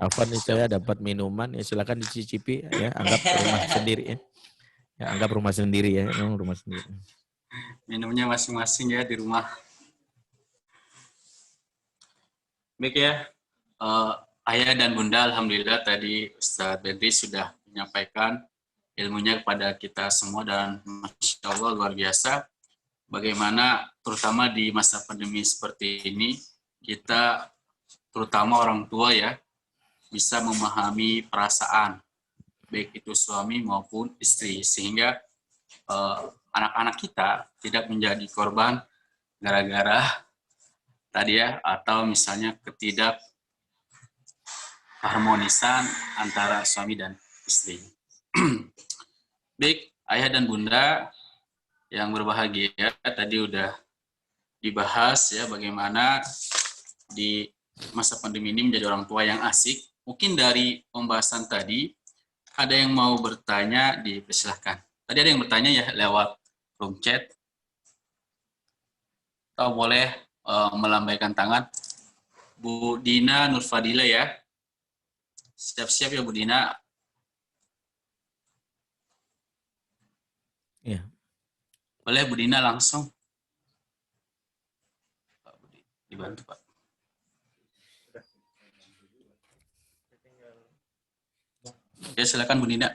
Afwan nih saya dapat minuman ya silakan dicicipi ya, anggap rumah sendiri ya. Ya anggap rumah sendiri ya, rumah sendiri.
Minumnya masing-masing ya di rumah. Baik ya, Ayah dan Bunda, alhamdulillah tadi Ustadz Bedri sudah menyampaikan ilmunya kepada kita semua dan Masya Allah luar biasa. Bagaimana terutama di masa pandemi seperti ini kita terutama orang tua ya, bisa memahami perasaan baik itu suami maupun istri, sehingga anak-anak kita tidak menjadi korban gara-gara tadi ya, atau misalnya ketidakharmonisan antara suami dan istri. Baik, ayah dan bunda yang berbahagia, tadi udah dibahas ya bagaimana di masa pandemi ini menjadi orang tua yang asik. Mungkin dari pembahasan tadi ada yang mau bertanya, dipersilahkan. Tadi ada yang bertanya ya lewat room chat. Atau boleh melambaikan tangan. Bu Dina Nurfadila ya. Siap-siap ya Bu Dina.
Ya.
Boleh Bu Dina langsung. Pak Budi, dibantu Pak. Ya silakan Bu Dina.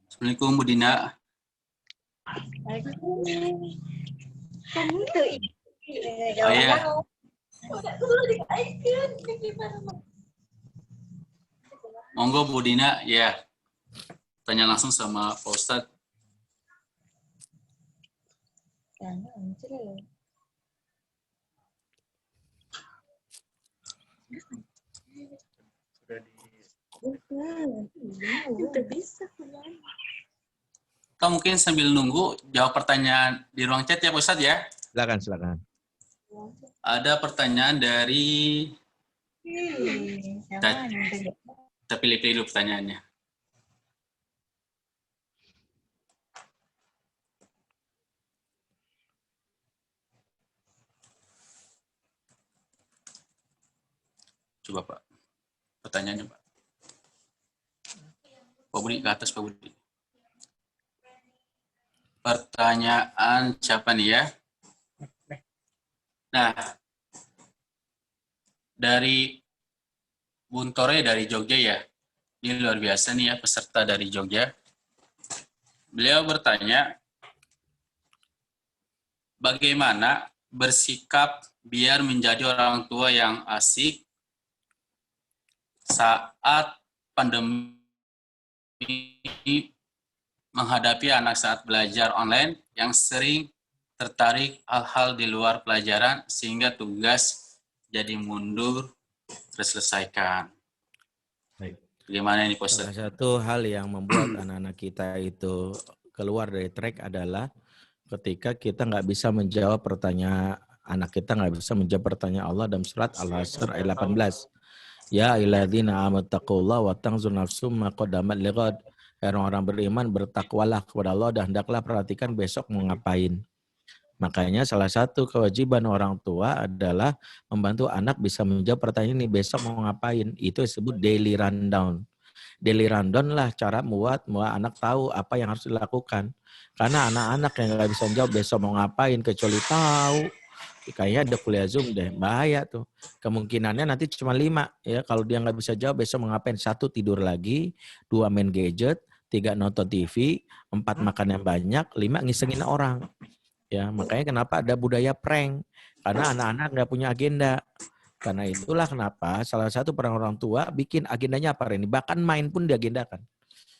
Assalamualaikum Bu Dina. Oh ya. Monggo Bu Dina, ya. Tanya langsung sama Pak Ustadz. Atau mungkin sambil nunggu jawab pertanyaan di ruang chat ya Pak Ustadz ya.
Silakan.
Ada pertanyaan dari kita pilih-pilih dulu pertanyaannya. Coba Pak, pertanyaannya Pak. Pak Budi ke atas Pak Budi. Pertanyaan siapa nih ya? Nah, dari Buntore dari Jogja ya. Ini luar biasa nih ya peserta dari Jogja. Beliau bertanya, bagaimana bersikap biar menjadi orang tua yang asik saat pandemi menghadapi anak saat belajar online yang sering tertarik hal-hal di luar pelajaran sehingga tugas jadi mundur terselesaikan.
Baik.
Bagaimana ini Pak
Salah
Ustadz?
satu hal yang membuat anak-anak kita itu keluar dari track adalah ketika kita nggak bisa menjawab pertanyaan anak kita nggak bisa menjawab pertanyaan Allah dalam surat Al-Hasr ayat 18. Ya ayyuhalladzina amanu taqullaha wa tanzur nafsum ma qaddamat lighad. Orang-orang beriman bertakwalah kepada Allah dan hendaklah perhatikan besok mau ngapain. Makanya salah satu kewajiban orang tua adalah membantu anak bisa menjawab pertanyaan ini besok mau ngapain. Itu disebut daily rundown. Daily rundown lah cara buat anak tahu apa yang harus dilakukan. Karena anak-anak yang nggak bisa jawab besok mau ngapain kecuali tahu. Kayaknya ada kuliah Zoom deh, bahaya tuh. Kemungkinannya nanti cuma 5 ya. Kalau dia nggak bisa jawab besok mau ngapain? 1 tidur lagi, 2 main gadget, 3 nonton TV, 4 makan yang banyak, 5 ngisengin orang. Ya, makanya kenapa ada budaya prank? Karena anak-anak nggak punya agenda. Karena itulah kenapa salah satu peran orang tua bikin agendanya apa ini. Bahkan main pun diagendakan.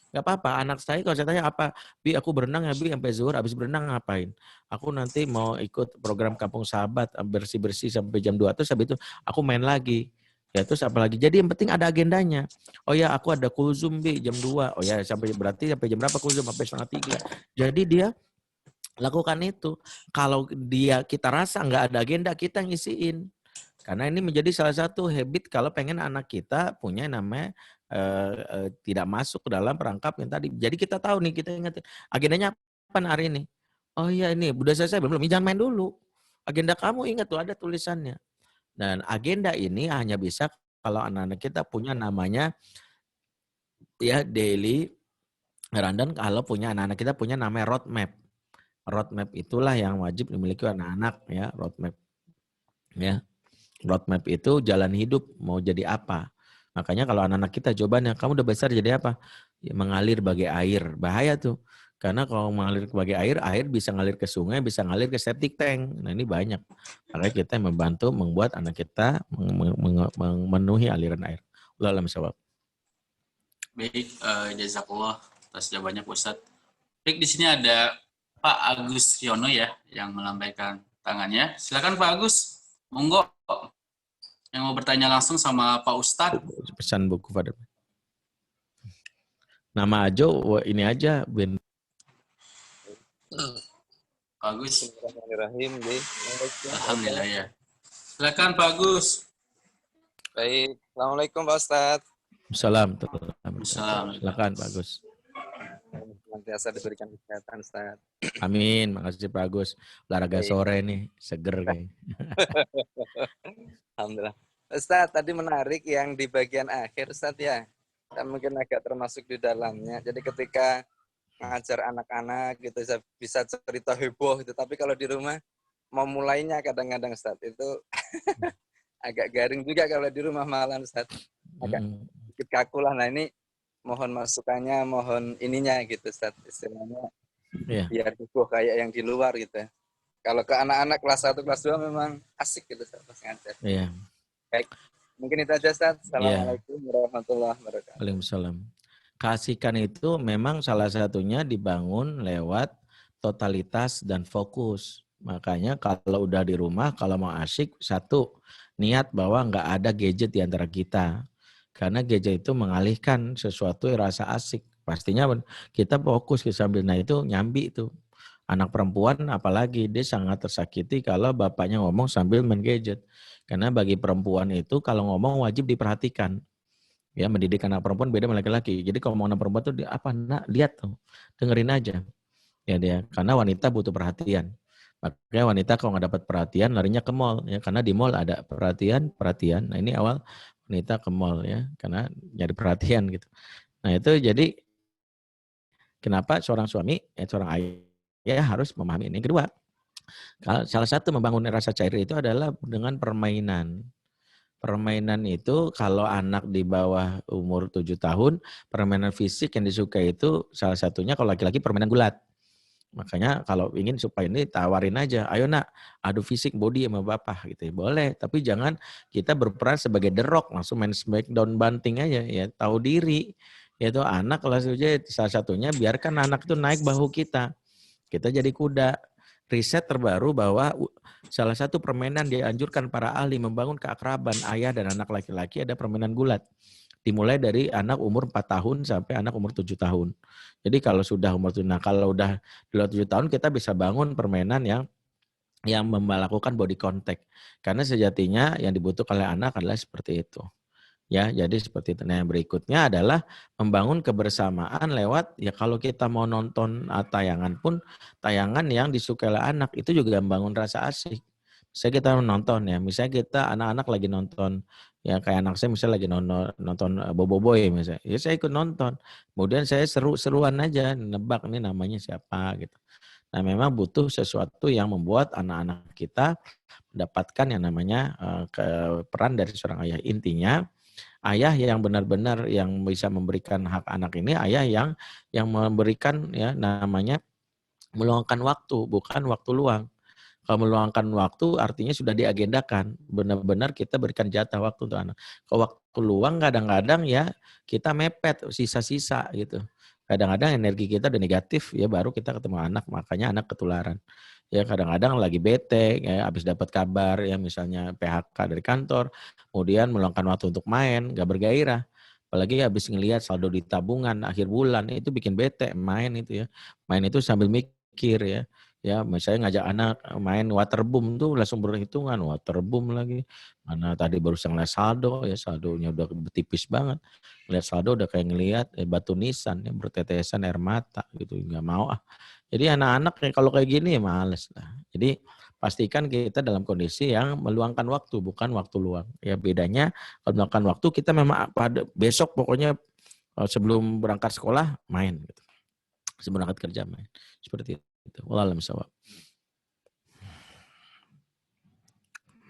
Gak apa-apa, anak saya kalau saya tanya apa, Bi aku berenang ya Bi sampai zuhur, habis berenang ngapain? Aku nanti mau ikut program Kampung Sahabat, bersih-bersih sampai jam 2, terus habis itu aku main lagi. Ya terus apalagi, jadi yang penting ada agendanya. Oh ya aku ada kulzum Bi jam 2, oh ya berarti sampai jam berapa kulzum? Sampai 2:30. Jadi dia lakukan itu. Kalau kita rasa nggak ada agenda, kita ngisiin. Karena ini menjadi salah satu habit kalau pengen anak kita punya namanya tidak masuk ke dalam perangkap yang tadi. Jadi kita tahu nih, kita ingat agendanya apa hari ini. Oh iya ini, udah selesai belum? Jangan main dulu. Agenda kamu ingat tuh ada tulisannya. Dan agenda ini hanya bisa kalau anak-anak kita punya namanya ya daily rundown, kalau punya anak-anak kita punya namanya roadmap. Roadmap itulah yang wajib dimiliki anak-anak ya, roadmap. Ya. Roadmap itu jalan hidup mau jadi apa. Makanya kalau anak-anak kita jawabannya, kamu udah besar jadi apa? Ya, mengalir bagai air. Bahaya tuh. Karena kalau mengalir sebagai air bisa ngalir ke sungai, bisa ngalir ke septic tank. Nah ini banyak. Makanya kita membantu membuat anak kita memenuhi aliran air. Wallahu a'lam bishawab.
Baik, jazakallah atas jawabannya Pak Ustadz. Baik, di sini ada Pak Agus Yono ya yang melambaikan tangannya. Silakan Pak Agus, monggo yang mau bertanya langsung sama Pak Ustadz.
Pesan buku pada. Nama Ajo ini aja Ben.
Pak Agus.
Bismillahirrahmanirrahim.
Alhamdulillah ya. Silakan Pak Agus.
Baik. Assalamualaikum Pak Ustadz.
Assalamualaikum.
Assalamualaikum.
Silakan Pak Agus.
Senantiasa diberikan kesehatan Ustadz.
Amin. Makasih Pak Agus. Olahraga sore nih, seger kayak.
Alhamdulillah. Ustadz, tadi menarik yang di bagian akhir Ustadz ya. Dan mungkin agak termasuk di dalamnya. Jadi ketika ngajar anak-anak gitu bisa cerita heboh gitu, tapi kalau di rumah mau mulainya kadang-kadang Ustadz itu agak garing juga kalau di rumah malam Ustadz, agak sedikit kaku lah. Nah ini mohon masukannya, mohon ininya gitu Ustadz, istilahnya biar heboh kayak yang di luar gitu. Kalau ke anak-anak kelas 1, kelas 2 memang asik gitu Ustadz pas ngajar. Iya. Baik, mungkin itu aja Ustadz. Assalamualaikum warahmatullahi wabarakatuh.
Waalaikumsalam. Keasikan itu memang salah satunya dibangun lewat totalitas dan fokus. Makanya kalau udah di rumah, kalau mau asik, satu, niat bahwa nggak ada gadget di antara kita. Karena gadget itu mengalihkan sesuatu yang rasa asik. Pastinya kita fokus sambil, nah itu nyambi itu. Anak perempuan apalagi, dia sangat tersakiti kalau bapaknya ngomong sambil main gadget. Karena bagi perempuan itu kalau ngomong wajib diperhatikan. Ya, mendidik anak perempuan beda sama laki-laki. Jadi kalau mau anak perempuan tuh apa nak lihat tuh, dengerin aja. Ya dia, karena wanita butuh perhatian. Makanya wanita kalau nggak dapat perhatian larinya ke mall ya, karena di mall ada perhatian. Nah ini awal wanita ke mall ya, karena nyari perhatian gitu. Nah itu jadi kenapa seorang suami, seorang ayah harus memahami ini. Kedua, salah satu membangun rasa cair itu adalah dengan permainan. Permainan itu kalau anak di bawah umur 7 tahun, permainan fisik yang disukai itu salah satunya kalau laki-laki permainan gulat. Makanya kalau ingin supaya ini tawarin aja, ayo nak adu fisik body sama bapak gitu ya. Boleh, tapi jangan kita berperan sebagai The Rock, langsung main smackdown banting aja ya, tahu diri. Yaitu anak kelas usia salah satunya biarkan anak itu naik bahu kita. Kita jadi kuda. Riset terbaru bahwa salah satu permainan dianjurkan para ahli membangun keakraban ayah dan anak laki-laki ada permainan gulat. Dimulai dari anak umur 4 tahun sampai anak umur 7 tahun. Jadi kalau sudah umur 7, nah kalau udah di luar 7 tahun kita bisa bangun permainan yang melakukan body contact. Karena sejatinya yang dibutuhkan oleh anak adalah seperti itu. Ya, jadi seperti itu. Nah, yang berikutnya adalah membangun kebersamaan lewat ya kalau kita mau nonton tayangan pun tayangan yang disukai oleh anak itu juga membangun rasa asik. Misalnya kita nonton ya, misalnya kita anak-anak lagi nonton ya kayak anak saya misalnya lagi nonton Boboiboy misalnya, ya saya ikut nonton. Kemudian saya seru-seruan aja nebak ini namanya siapa gitu. Nah, memang butuh sesuatu yang membuat anak-anak kita mendapatkan yang namanya peran dari seorang ayah. Intinya ayah yang benar-benar yang bisa memberikan hak anak ini, ayah yang memberikan ya namanya meluangkan waktu, bukan waktu luang. Kalau meluangkan waktu artinya sudah diagendakan, benar-benar kita berikan jatah waktu untuk anak. Kalau waktu luang kadang-kadang ya kita mepet sisa-sisa gitu. Kadang-kadang energi kita udah negatif ya baru kita ketemu anak, makanya anak ketularan. Ya kadang-kadang lagi bete, ya habis dapat kabar ya misalnya PHK dari kantor, kemudian meluangkan waktu untuk main, gak bergairah. Apalagi habis ngelihat saldo di tabungan akhir bulan, itu bikin bete main itu ya. Main itu sambil mikir ya. Ya misalnya ngajak anak main waterboom tuh langsung berhitungan, waterboom lagi. Mana tadi baru ngeliat saldo ya, saldonya udah tipis banget. Ngeliat saldo udah kayak ngelihat batu nisan ya, bertetesan air mata gitu, nggak mau ah. Jadi anak-anak kalau kayak gini ya males lah. Jadi pastikan kita dalam kondisi yang meluangkan waktu, bukan waktu luang. Ya bedanya kalau meluangkan waktu kita memang pada besok pokoknya sebelum berangkat sekolah main gitu. Sebelum berangkat kerja main. Seperti itu. Wallahu a'lam bishawab.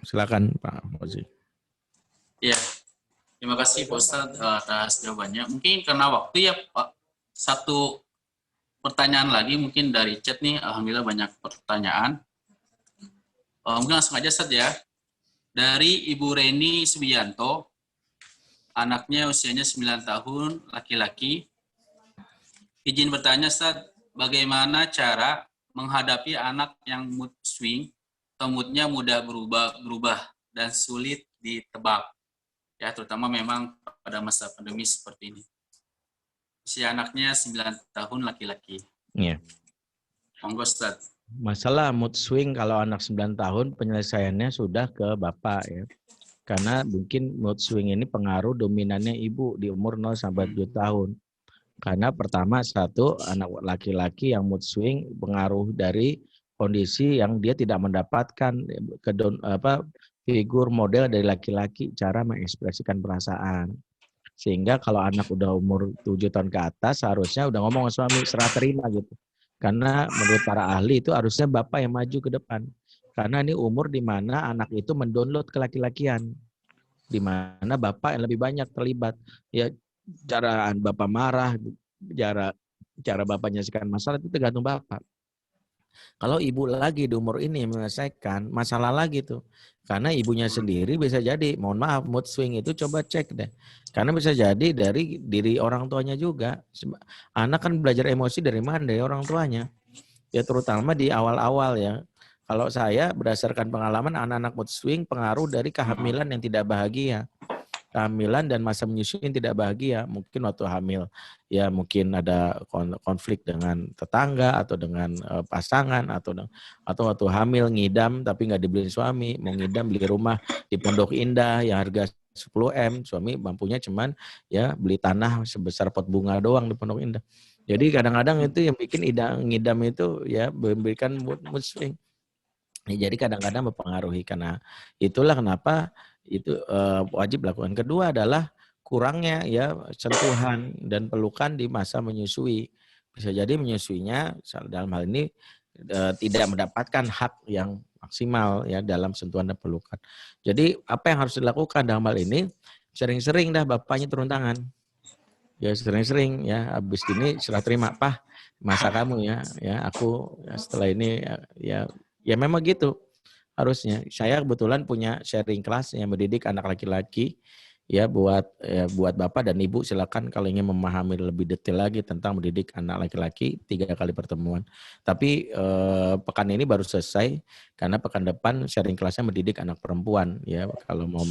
Silakan Pak Fauzi.
Ya. Terima kasih Pak Ustadz atas jawabannya. Mungkin karena waktu ya Pak, satu pertanyaan lagi mungkin dari chat nih. Alhamdulillah banyak pertanyaan. Mungkin langsung aja Ustaz ya. Dari Ibu Reni Subianto, anaknya usianya 9 tahun, laki-laki. Izin bertanya Ustaz, bagaimana cara menghadapi anak yang mood swing atau moodnya mudah berubah dan sulit ditebak? Ya, terutama memang pada masa pandemi seperti ini. Usia anaknya 9 tahun, laki-laki.
Iya.
Monggo Ustaz.
Masalah mood swing kalau anak 9 tahun penyelesaiannya sudah ke bapak ya. Karena mungkin mood swing ini pengaruh dominannya ibu di umur 0 sampai 7 tahun. Karena pertama satu anak laki-laki yang mood swing pengaruh dari kondisi yang dia tidak mendapatkan figur model dari laki-laki cara mengekspresikan perasaan. Sehingga kalau anak udah umur 7 tahun ke atas seharusnya udah ngomong sama suami serah terima gitu. Karena menurut para ahli itu harusnya bapak yang maju ke depan. Karena ini umur di mana anak itu mendownload kelaki-lakian. Di mana bapak yang lebih banyak terlibat. Ya cara bapak marah, cara bapak menyelesaikan masalah itu tergantung bapak. Kalau ibu lagi di umur ini menyelesaikan masalah lagi tuh. Karena ibunya sendiri bisa jadi, mohon maaf, mood swing itu coba cek deh. Karena bisa jadi dari diri orang tuanya juga. Anak kan belajar emosi dari mana? Dari orang tuanya. Ya terutama di awal-awal ya. Kalau saya berdasarkan pengalaman anak-anak mood swing pengaruh dari kehamilan yang tidak bahagia. Kehamilan dan masa menyusui yang tidak bahagia. Mungkin waktu hamil ya mungkin ada konflik dengan tetangga atau dengan pasangan atau waktu hamil ngidam tapi nggak dibeliin suami, mau ngidam beli rumah di Pondok Indah yang harga 10M, suami mampunya cuman ya beli tanah sebesar pot bunga doang di Pondok Indah. Jadi kadang-kadang itu yang bikin ngidam itu ya memberikan mood swing. Jadi kadang-kadang mempengaruhi, karena itulah kenapa itu wajib lakukan. Kedua adalah kurangnya ya sentuhan dan pelukan di masa menyusui. Bisa jadi menyusuinya dalam hal ini tidak mendapatkan hak yang maksimal ya dalam sentuhan dan pelukan. Jadi apa yang harus dilakukan dalam hal ini? Sering-sering dah bapaknya turun tangan. Ya sering-sering ya, habis ini serah terima, Pak, masa kamu ya aku ya, setelah ini ya memang gitu harusnya. Saya kebetulan punya sharing kelas yang mendidik anak laki-laki ya buat bapak dan ibu silakan kalau ingin memahami lebih detail lagi tentang mendidik anak laki-laki 3 kali pertemuan. Tapi pekan ini baru selesai karena pekan depan sharing kelasnya mendidik anak perempuan ya. Kalau mau,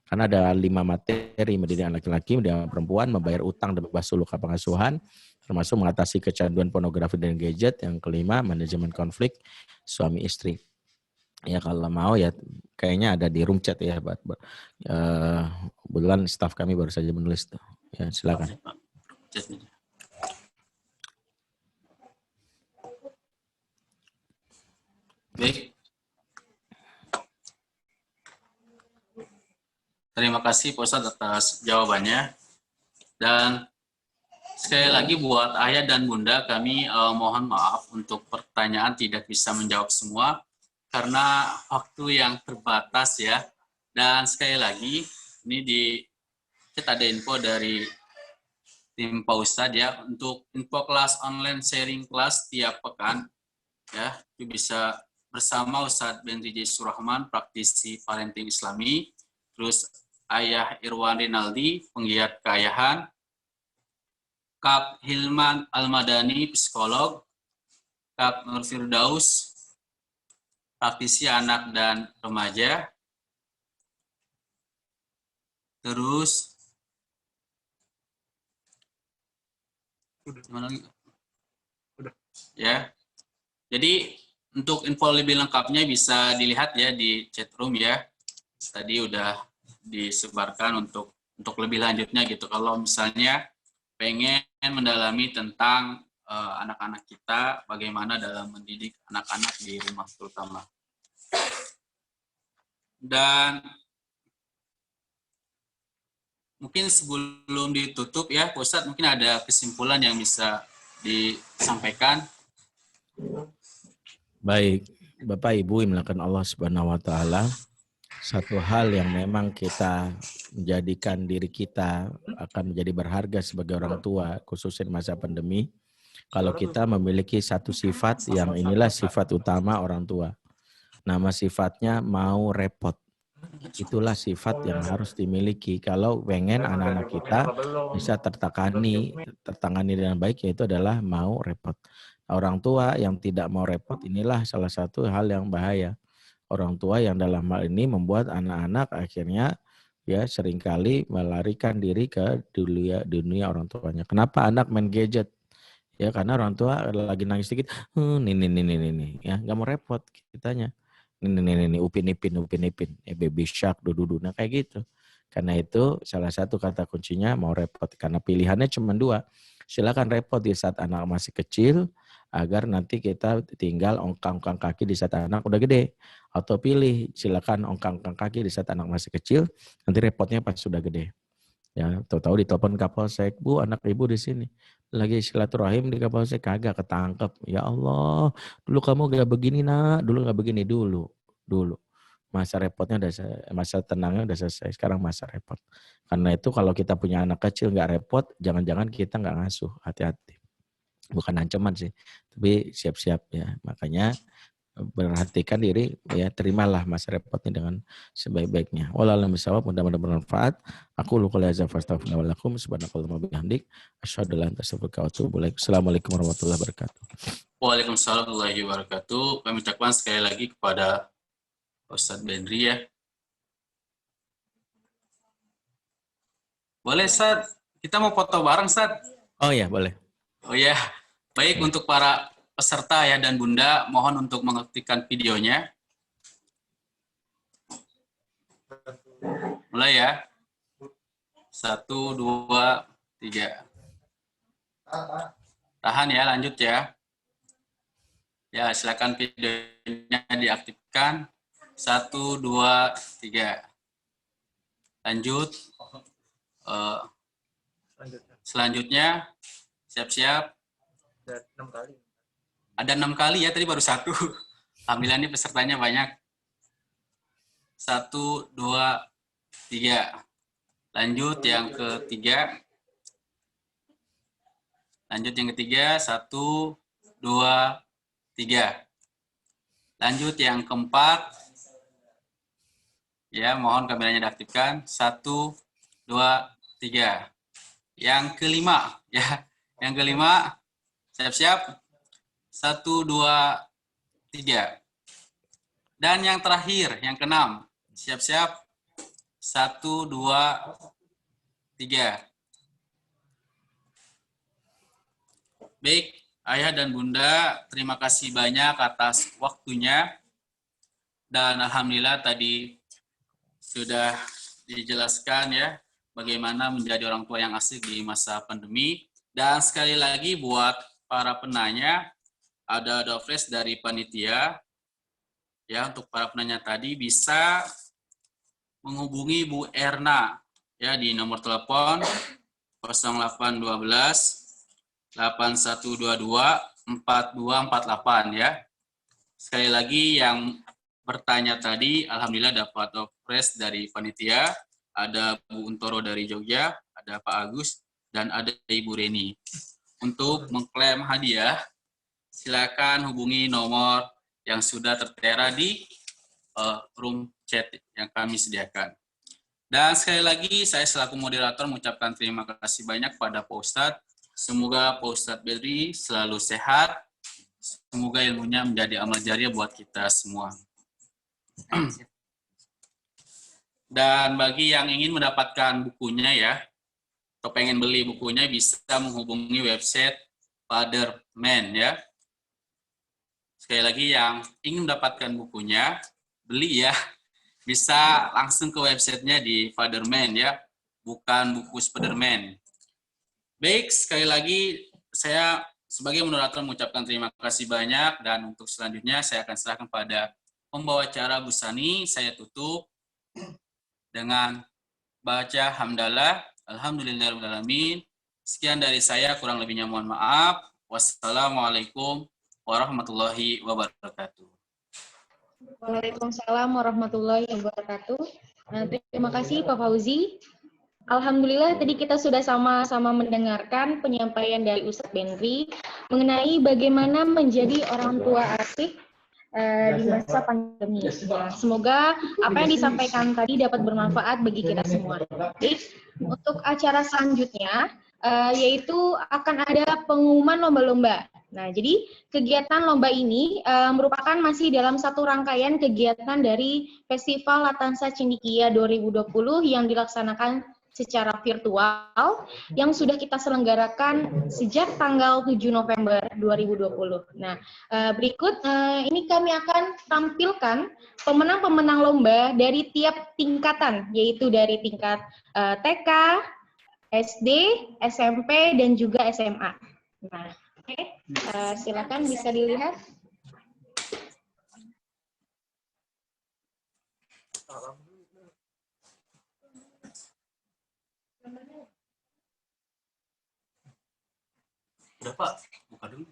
karena ada 5 materi mendidik anak laki-laki, mendidik anak perempuan, membayar utang dan bebas suluka pengasuhan, termasuk mengatasi kecanduan pornografi dan gadget. Yang kelima, manajemen konflik suami istri. Ya kalau mau ya kayaknya ada di room chat ya, kebetulan staf kami baru saja menulis tuh. Ya silakan.
Baik. Terima kasih Pak Ustadz atas jawabannya. Dan sekali lagi buat ayah dan bunda kami mohon maaf untuk pertanyaan tidak bisa menjawab semua karena waktu yang terbatas ya. Dan sekali lagi ini kita ada info dari tim Pak Ustadz ya, untuk info kelas online sharing kelas tiap pekan ya, itu bisa bersama Ustadz Benri J. Surahman, praktisi parenting Islami, terus Ayah Irwan Rinaldi, penggiat keayahan, Kak Hilman Almadani, psikolog, Kak Nur Firdaus, praktisi anak dan remaja, terus ya. Jadi untuk info lebih lengkapnya bisa dilihat ya di chat room ya. Tadi udah disebarkan untuk lebih lanjutnya gitu. Kalau misalnya pengen mendalami tentang anak-anak kita, bagaimana dalam mendidik anak-anak di rumah terutama. Dan mungkin sebelum ditutup ya, Pak Ustadz, mungkin ada kesimpulan yang bisa disampaikan.
Baik, Bapak Ibu yang dimuliakan Allah Subhanahu wa taala, satu hal yang memang kita menjadikan diri kita akan menjadi berharga sebagai orang tua, khususnya di masa pandemi, Kalau kita memiliki satu sifat yang inilah sifat utama orang tua. Nama sifatnya mau repot. Itulah sifat yang harus dimiliki. Kalau pengen anak-anak kita bisa tertangani dengan baik, yaitu adalah mau repot. Orang tua yang tidak mau repot inilah salah satu hal yang bahaya. Orang tua yang dalam hal ini membuat anak-anak akhirnya ya seringkali melarikan diri ke dunia orang tuanya. Kenapa anak main gadget? Ya karena orang tua lagi nangis sedikit, nih, ya nggak mau repot kitanya. Ini upin ipin, baby shark, dudu, nah kayak gitu. Karena itu salah satu kata kuncinya mau repot. Karena pilihannya cuma dua. Silakan repot di saat anak masih kecil, agar nanti kita tinggal ongkang-ongkang kaki di saat anak udah gede. Atau pilih silakan ongkang-ongkang kaki di saat anak masih kecil, nanti repotnya pas sudah gede. Ya, tahu-tahu ditelepon Kapolsek, Bu, anak ibu di sini. Lagi silaturahim di Kapolsek, kagak ketangkep. Ya Allah, dulu kamu gak begini nak, dulu gak begini dulu. Masa repotnya masa tenangnya udah selesai, sekarang masa repot. Karena itu kalau kita punya anak kecil gak repot, jangan-jangan kita gak ngasuh, hati-hati. Bukan ancaman sih, tapi siap-siap ya. Makanya perhatikan diri, ya terimalah masa repotnya dengan sebaik-baiknya. Wallahualam bishawab, mudah-mudahan bermanfaat. Aku luqul azza fastaghfirullah wa lakum subhanakallahumma bihamdik asyhadu an la ilaha illa anta astaghfiruka wa atubu ilaik. Assalamualaikum warahmatullahi wabarakatuh.
Waalaikumsalam warahmatullahi wabarakatuh. Kami ucapkan sekali lagi kepada Ustadz Benri ya. Boleh, Ustadz? Kita mau foto bareng, Ustadz?
Oh ya, boleh.
Oh ya, baik untuk para peserta ya dan Bunda, mohon untuk mengaktifkan videonya. Mulai ya. 1, 2, 3. Tahan ya, lanjut ya. Ya, silakan videonya diaktifkan. 1, 2, 3. Lanjut. Selanjutnya, siap-siap. Ada 6 kali ya, tadi baru 1. Alhamdulillah ini pesertanya banyak. 1, 2, 3. Lanjut yang ketiga. Lanjut yang ketiga. 1, 2, 3. Lanjut yang keempat. Ya, mohon kameranya diaktifkan. 1, 2, 3. Yang kelima. Ya, yang kelima. Siap-siap. 1, 2, 3. Dan yang terakhir, yang keenam. Siap-siap. 1, 2, 3. Baik, Ayah dan Bunda, terima kasih banyak atas waktunya. Dan Alhamdulillah tadi sudah dijelaskan ya, bagaimana menjadi orang tua yang asik di masa pandemi. Dan sekali lagi buat para penanya, ada flash dari panitia. Ya, untuk para penanya tadi bisa menghubungi Bu Erna ya di nomor telepon 0812 8122 4248 ya. Sekali lagi yang bertanya tadi, alhamdulillah dapat flash dari panitia. Ada Bu Untoro dari Jogja, ada Pak Agus, dan ada Ibu Reni. Untuk mengklaim hadiah, silakan hubungi nomor yang sudah tertera di room chat yang kami sediakan. Dan sekali lagi, saya selaku moderator mengucapkan terima kasih banyak pada Pak Ustadz. Semoga Pak Ustadz Benri selalu sehat. Semoga ilmunya menjadi amal jariah buat kita semua. Dan bagi yang ingin mendapatkan bukunya ya, atau pengen beli bukunya, bisa menghubungi website Fatherman ya. Sekali lagi yang ingin mendapatkan bukunya, beli ya, bisa langsung ke websitenya di Fatherman ya, bukan buku Spiderman. Baik, sekali lagi saya sebagai moderator mengucapkan terima kasih banyak, dan untuk selanjutnya saya akan serahkan pada pembawa acara Bu Sani. Saya tutup dengan baca hamdalah, alhamdulillahirrahmanirrahim. Sekian dari saya, kurang lebihnya mohon maaf. Wassalamualaikum warahmatullahi wabarakatuh.
Waalaikumsalam warahmatullahi wabarakatuh. Terima kasih Pak Fauzi. Alhamdulillah tadi kita sudah sama-sama mendengarkan penyampaian dari Ustadz Benri mengenai bagaimana menjadi orang tua asik di masa pandemi. Nah, semoga apa yang disampaikan tadi dapat bermanfaat bagi kita semua. Jadi, untuk acara selanjutnya yaitu akan ada pengumuman lomba-lomba. Nah, jadi kegiatan lomba ini merupakan masih dalam satu rangkaian kegiatan dari Festival Latansa Cendekia 2020 yang dilaksanakan secara virtual yang sudah kita selenggarakan sejak tanggal 7 November 2020. Nah, berikut ini kami akan tampilkan pemenang-pemenang lomba dari tiap tingkatan, yaitu dari tingkat TK, SD, SMP, dan juga SMA. Nah, oke, silakan bisa dilihat.
Udah Pak, buka dulu.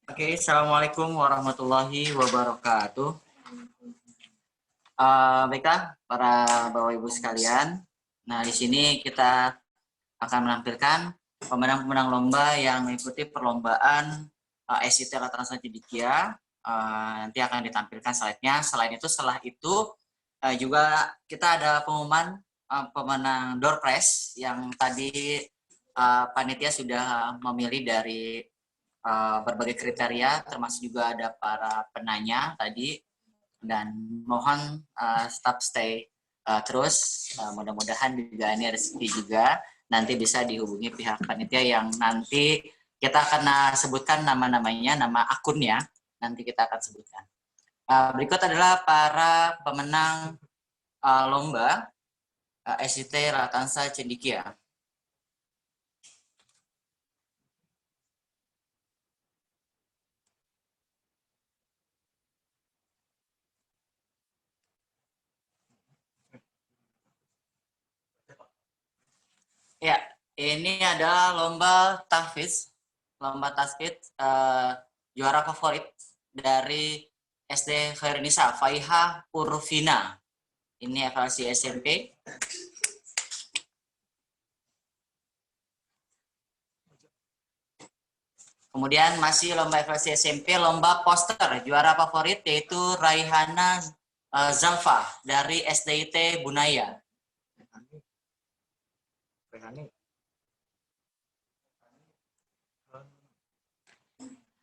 Oke, Assalamualaikum warahmatullahi wabarakatuh. Baiklah, para Bapak Ibu sekalian. Nah, di sini kita akan menampilkan pemenang-pemenang lomba yang mengikuti perlombaan SIT Latansa Cendekia. Nanti akan ditampilkan slide-nya. Setelah itu juga kita ada pengumuman pemenang door prize yang tadi panitia sudah memilih dari berbagai kriteria, termasuk juga ada para penanya tadi, dan mohon tetap stay terus. Mudah-mudahan juga ini rezeki juga, nanti bisa dihubungi pihak panitia yang nanti kita akan sebutkan nama-namanya, nama akunnya, nanti kita akan sebutkan. Berikut adalah para pemenang lomba SIT Latansa Cendekia. Ya, ini adalah lomba tahfiz. Lomba tahfiz juara favorit dari SD Khairunisa, Faiha Urfina. Ini evaluasi SMP. Kemudian masih lomba evaluasi SMP, lomba poster. Juara favorit yaitu Raihana Zalfa dari SDIT Bunaya.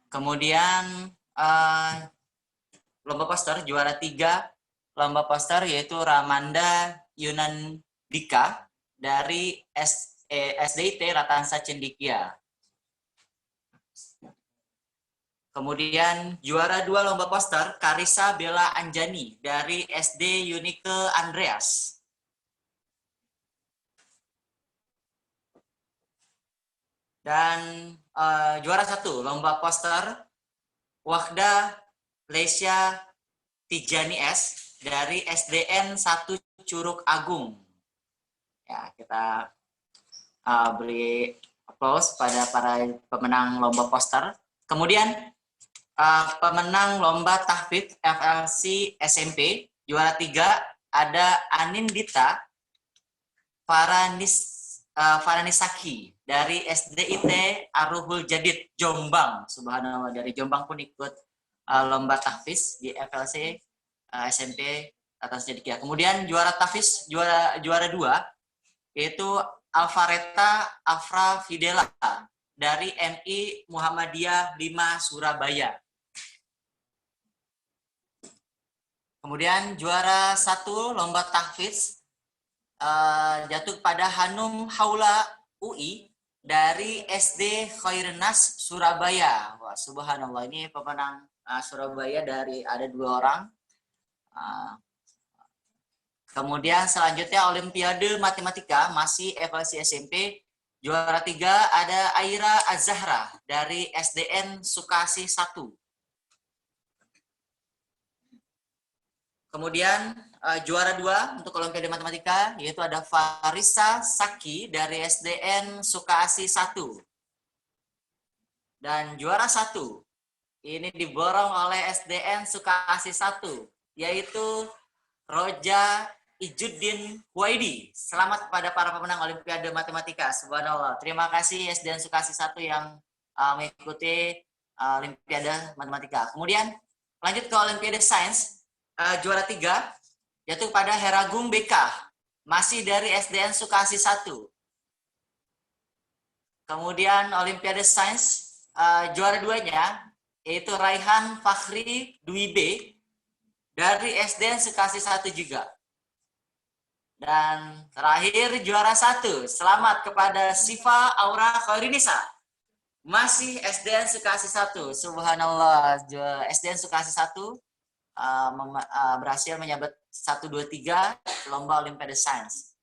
Kemudian lomba poster juara 3 lomba poster yaitu Ramanda Yunandika dari SDIT Latansa Cendekia. Kemudian juara 2 lomba poster Karisa Bella Anjani dari SD Unike Andreas. Dan juara 1 lomba poster Wahda Lesya Tijani S dari SDN 1 Curug Agung. Ya, kita beri aplaus pada para pemenang lomba poster. Kemudian pemenang lomba tahfidz FLC SMP juara 3 ada Anindita Faranisaki dari SDIT Aruhul Jadid Jombang. Subhanallah, dari Jombang pun ikut lomba tahfiz di FLC SMP Latansa Cendekia. Kemudian juara tahfiz juara 2 yaitu Alvareta Afra Fidela dari MI Muhammadiyah 5 Surabaya. Kemudian juara 1 lomba tahfiz jatuh pada Hanum Haula UI dari SD Khairnas Surabaya. Wah, subhanallah, ini pemenang Surabaya dari ada 2 orang. Kemudian selanjutnya Olimpiade Matematika masih evaluasi SMP. Juara 3 ada Aira Azahra dari SDN Sukasi 1. Kemudian juara 2 untuk Olimpiade Matematika yaitu ada Farisa Saki dari SDN Sukasi 1.
Dan juara 1 ini diborong oleh SDN Sukasih 1, yaitu Roja Ijuddin Huwaidi. Selamat kepada para pemenang Olimpiade Matematika. Subhanallah. Terima kasih SDN Sukasih 1 yang mengikuti Olimpiade Matematika. Kemudian lanjut ke Olimpiade Sains, juara 3 jatuh pada Heragung BK, masih dari SDN Sukasih 1. Kemudian Olimpiade Sains, juara 2-nya yaitu Raihan Fakhri Dwi B dari SDN Sukasih 1 juga. Dan terakhir juara 1, selamat kepada Siva Aura Khairinisa, masih SDN Sukasih 1. Subhanallah, SDN Sukasih 1 berhasil menyabet 1, 2, 3 lomba Olimpiade Sains.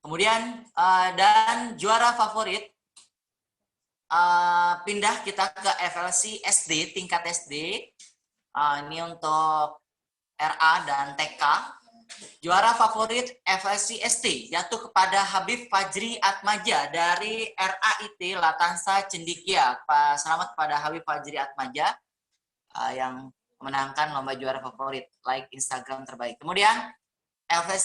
Kemudian dan juara favorit, pindah kita ke FLC SD, tingkat SD. Ini untuk RA dan TK. Juara favorit FLC ST jatuh kepada Habib Fajri Atmaja dari RAIT Latansa Cendikia. Selamat kepada Habib Fajri Atmaja yang memenangkan lomba juara favorit, like Instagram terbaik. Kemudian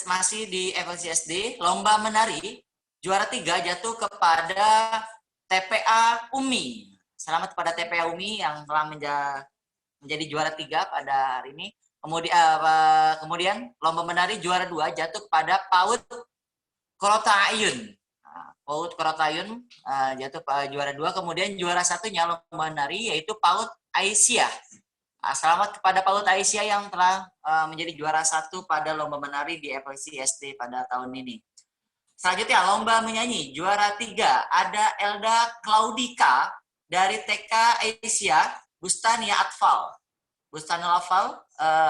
masih di FLC SD, lomba menari juara 3 jatuh kepada TPA Umi. Selamat kepada TPA Umi yang telah menjadi juara 3 pada hari ini. Kemudian lomba menari juara 2 jatuh kepada PAUD Korota Ayun. PAUD Korota Ayun jatuh pada juara 2. Kemudian juara 1-nya lomba menari yaitu PAUD Aisyah. Selamat kepada PAUD Aisyah yang telah menjadi juara 1 pada lomba menari di FLC SD pada tahun ini. Selanjutnya lomba menyanyi juara 3 ada Elda Claudika dari TK Aisyah Bustania Atfal. Bustanul Atfal,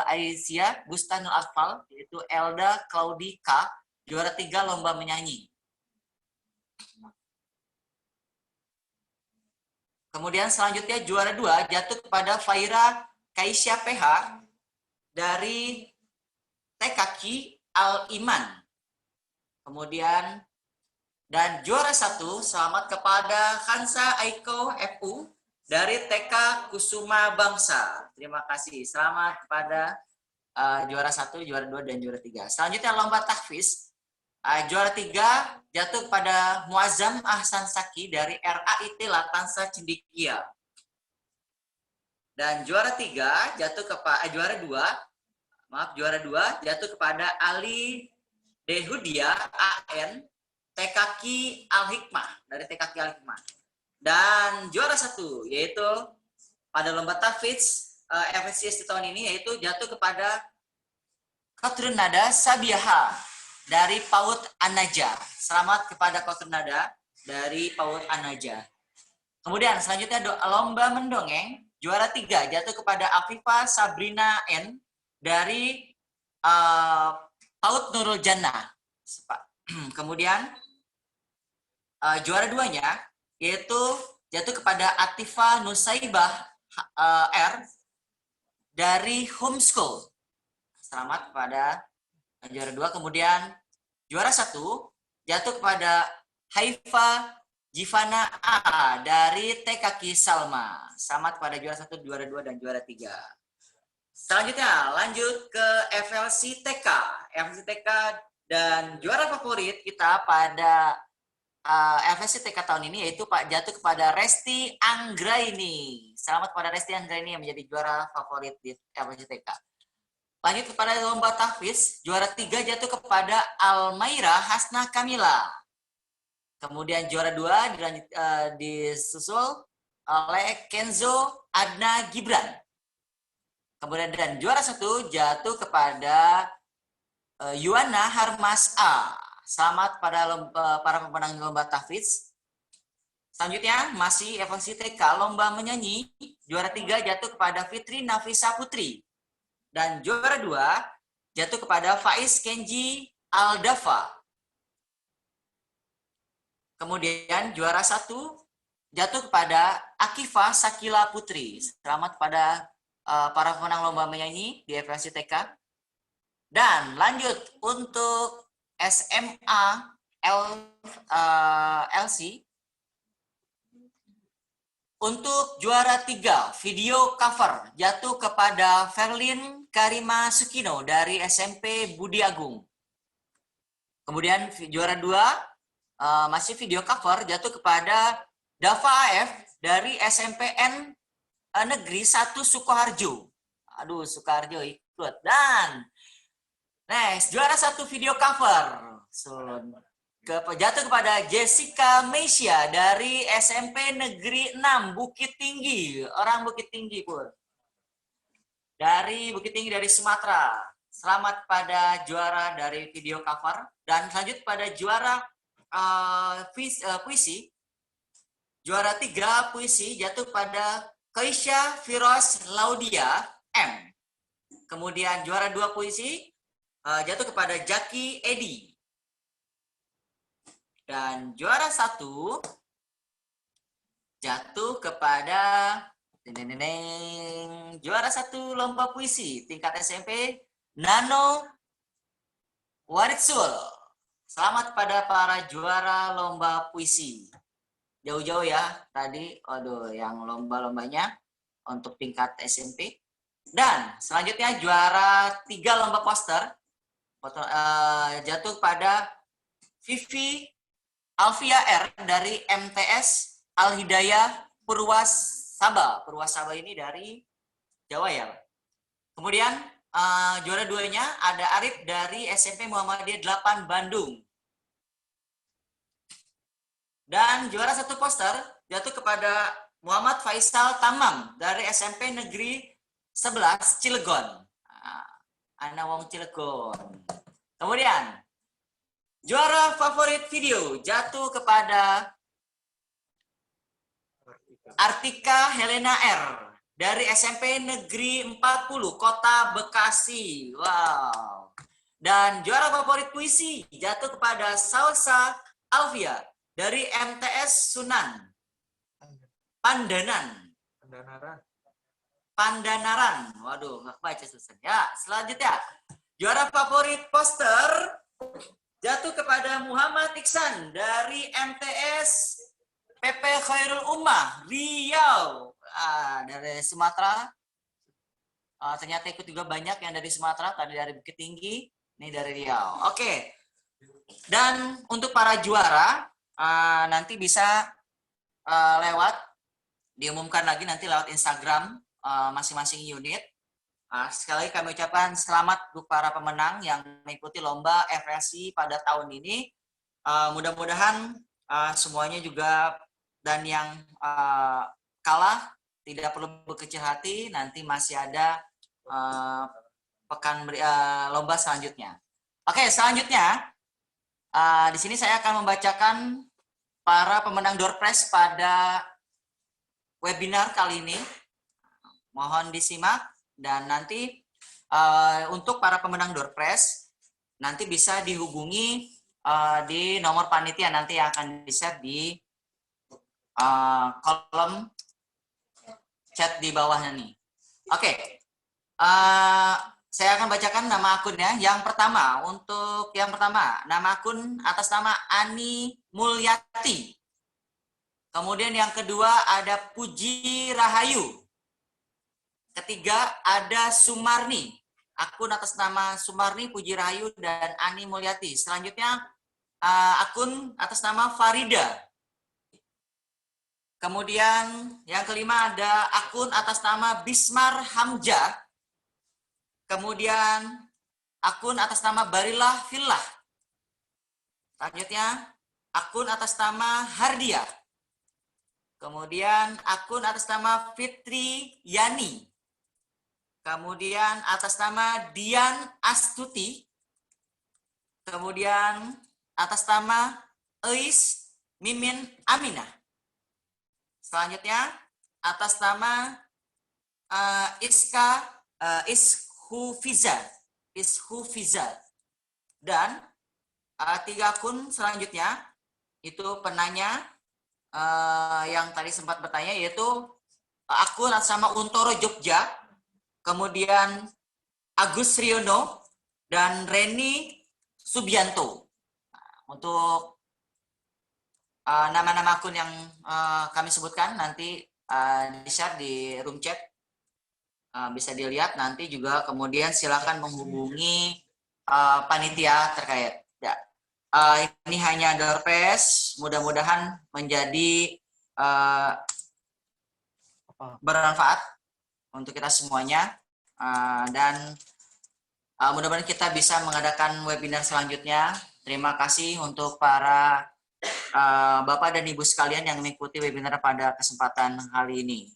Aisyah Bustanul Atfal, yaitu Elda Claudika, juara 3 lomba menyanyi. Kemudian selanjutnya juara 2 jatuh kepada Faira Kaisya PH dari TKQ Al-Iman. Kemudian dan juara 1 selamat kepada Hansa Aiko FU dari TK Kusuma Bangsa. Terima kasih. Selamat kepada juara 1, juara 2, dan juara 3. Selanjutnya lomba tahfiz. Juara 3 jatuh kepada Muazzam Ahsan Saki dari RAIT Latansa Cendikia. Dan juara 3 jatuh kepada juara 2 jatuh kepada Ali Dehudia AN TKQ Al-Hikmah dari TKQ Al-Hikmah. Dan juara 1 yaitu pada lomba tahfiz FSCS di tahun ini yaitu jatuh kepada Qatrun Nada Sabiaha dari PAUD An-Najah. Selamat kepada Qatrun Nada dari PAUD An-Najah. Kemudian selanjutnya lomba mendongeng juara 3 jatuh kepada Afifah Sabrina N dari PAUD Nurul Jannah. Kemudian juara 2-nya yaitu jatuh kepada Atifa Nusaibah R dari Homeschool. Selamat kepada juara 2. Kemudian juara 1 jatuh kepada Haifa Jivana A dari TKQ Salma. Selamat kepada juara 1, juara 2, dan juara 3. Selanjutnya lanjut ke FLC TK. FLC TK dan juara favorit kita pada FLC TK tahun ini yaitu jatuh kepada Resti Anggraini. Selamat kepada Resti Anggraini yang menjadi juara favorit di FLC TK. Lanjut kepada lomba tahfiz, juara 3 jatuh kepada Almaira Hasna Kamila. Kemudian juara 2 disusul oleh Kenzo Adna Gibran. Kemudian dan juara 1 jatuh kepada Yuana Harmas A. Selamat pada para pemenang lomba tahfiz. Selanjutnya masih FLC TK lomba menyanyi. Juara 3 jatuh kepada Fitri Nafisa Putri. Dan juara 2 jatuh kepada Faiz Kenji Aldafa. Kemudian juara 1 jatuh kepada Akifah Sakila Putri. Selamat pada para pemenang lomba menyanyi di FLC TK. Dan lanjut untuk SMA LC. Untuk juara 3, video cover jatuh kepada Verlin Karima Sukino dari SMP Budi Agung. Kemudian juara 2, masih video cover jatuh kepada Dava AF dari SMPN Negeri 1 Sukoharjo. Aduh, Sukoharjo ikut. Dan next, juara 1 video cover jatuh kepada Jessica Meisya dari SMP Negeri 6 Bukit Tinggi. Orang Bukit Tinggi pun. Dari Bukit Tinggi dari Sumatera. Selamat pada juara dari video cover. Dan lanjut pada juara puisi. Juara 3 puisi jatuh pada Kaisha Firoz Laudia M. Kemudian juara 2 puisi jatuh kepada Jaki Edi. Dan juara 1 jatuh kepada juara 1 lomba puisi tingkat SMP Nano Waritsul. Selamat pada para juara lomba puisi. Jauh-jauh ya tadi, aduh, yang lomba-lombanya untuk tingkat SMP. Dan selanjutnya juara 3 lomba poster jatuh pada Vivi Alvia R dari MTS Al Hidayah Purwasaba. Purwasaba ini dari Jawa ya. Kemudian juara 2-nya ada Arif dari SMP Muhammadiyah 8 Bandung. Dan juara 1 poster jatuh kepada Muhammad Faisal Tamam dari SMP Negeri 11 Cilegon. Ana wong Cilegon. Kemudian juara favorit video jatuh kepada Artika Helena R dari SMP Negeri 40 Kota Bekasi. Wow. Dan juara favorit puisi jatuh kepada Salsa Alvia dari MTS Sunan Pandanaran. Waduh, nggak baca susah. Ya, selanjutnya juara favorit poster jatuh kepada Muhammad Iksan dari MTS PP Khairul Ummah Riau. Dari Sumatera. Ternyata ikut juga banyak yang dari Sumatera, tadi dari Bukit Tinggi, ini dari Riau. Oke. Dan untuk para juara nanti bisa diumumkan lagi nanti lewat Instagram masing-masing unit. Sekali lagi kami ucapkan selamat untuk para pemenang yang mengikuti lomba FSI pada tahun ini. Mudah-mudahan semuanya juga dan yang kalah tidak perlu berkecil hati, nanti masih ada lomba selanjutnya. Oke, selanjutnya di sini saya akan membacakan para pemenang door prize pada webinar kali ini. Mohon disimak dan nanti untuk para pemenang door prize nanti bisa dihubungi di nomor panitia nanti yang akan di-share di kolom chat di bawahnya nih. Oke. Saya akan bacakan nama akunnya. Yang pertama, nama akun atas nama Ani Mulyati. Kemudian yang kedua ada Puji Rahayu. Ketiga ada Sumarni. Akun atas nama Sumarni, Puji Rahayu, dan Ani Mulyati. Selanjutnya akun atas nama Farida. Kemudian yang kelima ada akun atas nama Bismar Hamzah. Kemudian akun atas nama Barilah Fillah. Selanjutnya akun atas nama Hardia. Kemudian akun atas nama Fitri Yani. Kemudian atas nama Dian Astuti. Kemudian atas nama Eis Mimin Aminah. Selanjutnya atas nama Ishufiza. Dan 3 akun selanjutnya itu penanya yang tadi sempat bertanya, yaitu akun atas nama Untoro Jogja, kemudian Agus Riono, dan Reni Subianto. Untuk nama-nama akun yang kami sebutkan nanti di-share di room chat. Bisa dilihat nanti juga, kemudian silakan menghubungi panitia terkait. Ya. Ini hanya door prize, mudah-mudahan menjadi bermanfaat untuk kita semuanya, dan mudah-mudahan kita bisa mengadakan webinar selanjutnya. Terima kasih untuk para Bapak dan Ibu sekalian yang mengikuti webinar pada kesempatan kali ini.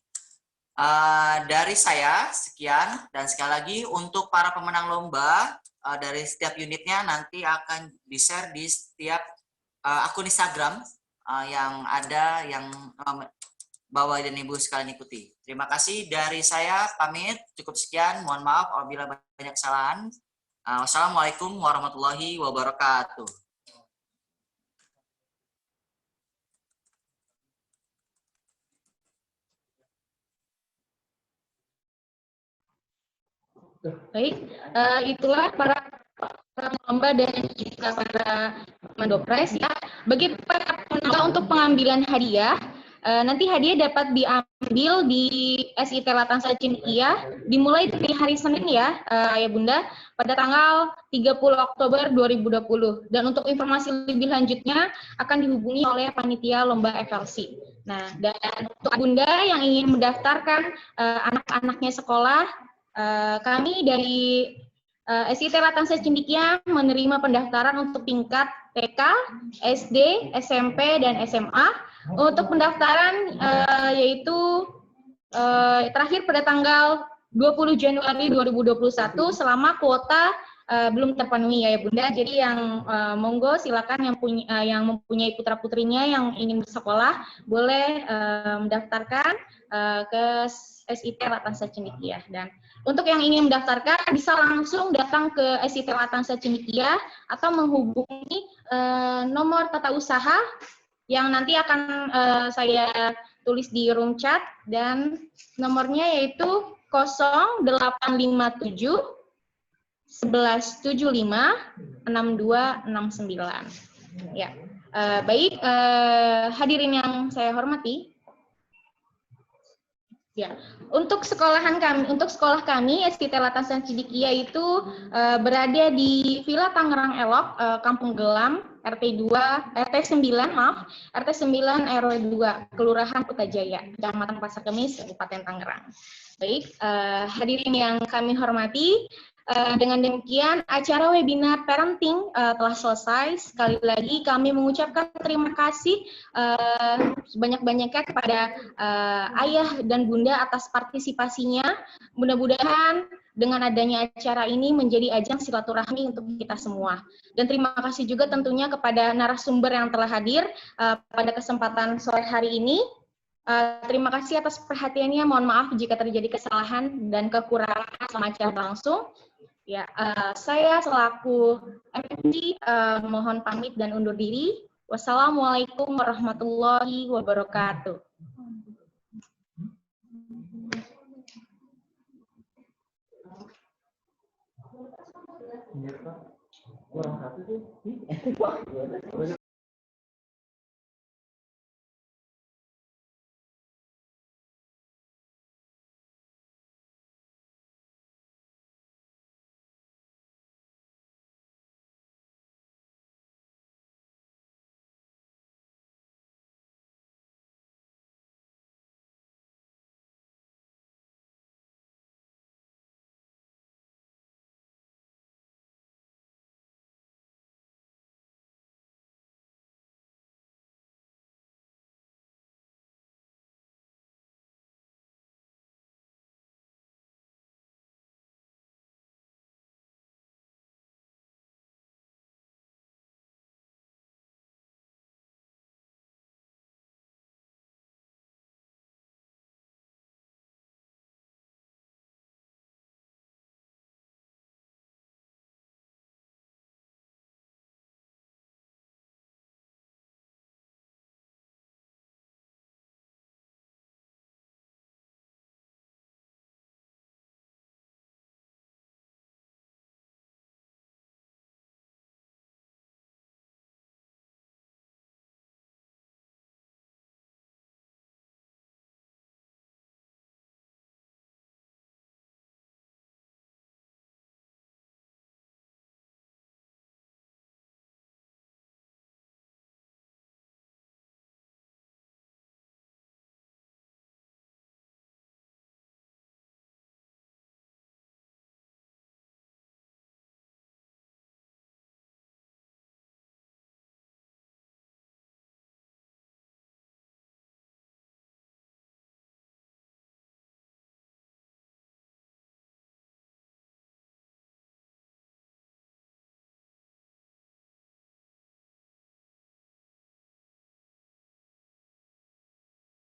Dari saya sekian, dan sekali lagi untuk para pemenang lomba dari setiap unitnya nanti akan di-share di setiap akun Instagram yang ada, yang Bapak dan Ibu sekalian ikuti. Terima kasih dari saya, pamit, cukup sekian, mohon maaf apabila banyak kesalahan. Wassalamualaikum warahmatullahi wabarakatuh.
Baik, itulah para lomba dan juga para mandopres ya. Bagi para pemenang untuk pengambilan hadiah, nanti hadiah dapat diambil di SIT Latansa Cendekia dimulai dari hari Senin ya, Ayah Bunda, pada tanggal 30 Oktober 2020. Dan untuk informasi lebih lanjutnya akan dihubungi oleh panitia lomba FLC. Nah, dan untuk Bunda yang ingin mendaftarkan anak-anaknya sekolah, kami dari SIT Latansa Cendekia menerima pendaftaran untuk tingkat TK, SD, SMP, dan SMA. Untuk pendaftaran yaitu terakhir pada tanggal 20 Januari 2021 selama kuota belum terpenuhi ya Bunda. Jadi yang monggo silakan yang mempunyai putra-putrinya yang ingin bersekolah boleh mendaftarkan ke SIT Latansa Cendekia. Dan untuk yang ingin mendaftarkan bisa langsung datang ke SIT Latansa Cendekia atau menghubungi nomor tata usaha yang nanti akan saya tulis di room chat, dan nomornya yaitu 0857 1175 6269. Ya, baik, hadirin yang saya hormati. Ya, untuk sekolah kami SIT Latansa Cendekia itu berada di Villa Tangerang Elok, Kampung Gelam, RT 9 RW 2, Kelurahan Putrajaya, Kecamatan Pasar Kemis, Kabupaten Tangerang. Baik, hadirin yang kami hormati, dengan demikian acara webinar parenting telah selesai. Sekali lagi kami mengucapkan terima kasih sebanyak-banyaknya kepada ayah dan bunda atas partisipasinya. Mudah-mudahan dengan adanya acara ini menjadi ajang silaturahmi untuk kita semua. Dan terima kasih juga tentunya kepada narasumber yang telah hadir pada kesempatan sore hari ini. Terima kasih atas perhatiannya. Mohon maaf jika terjadi kesalahan dan kekurangan selama acara berlangsung. Ya, saya selaku MC mohon pamit dan undur diri. Wassalamualaikum warahmatullahi wabarakatuh. Kurang satu sih.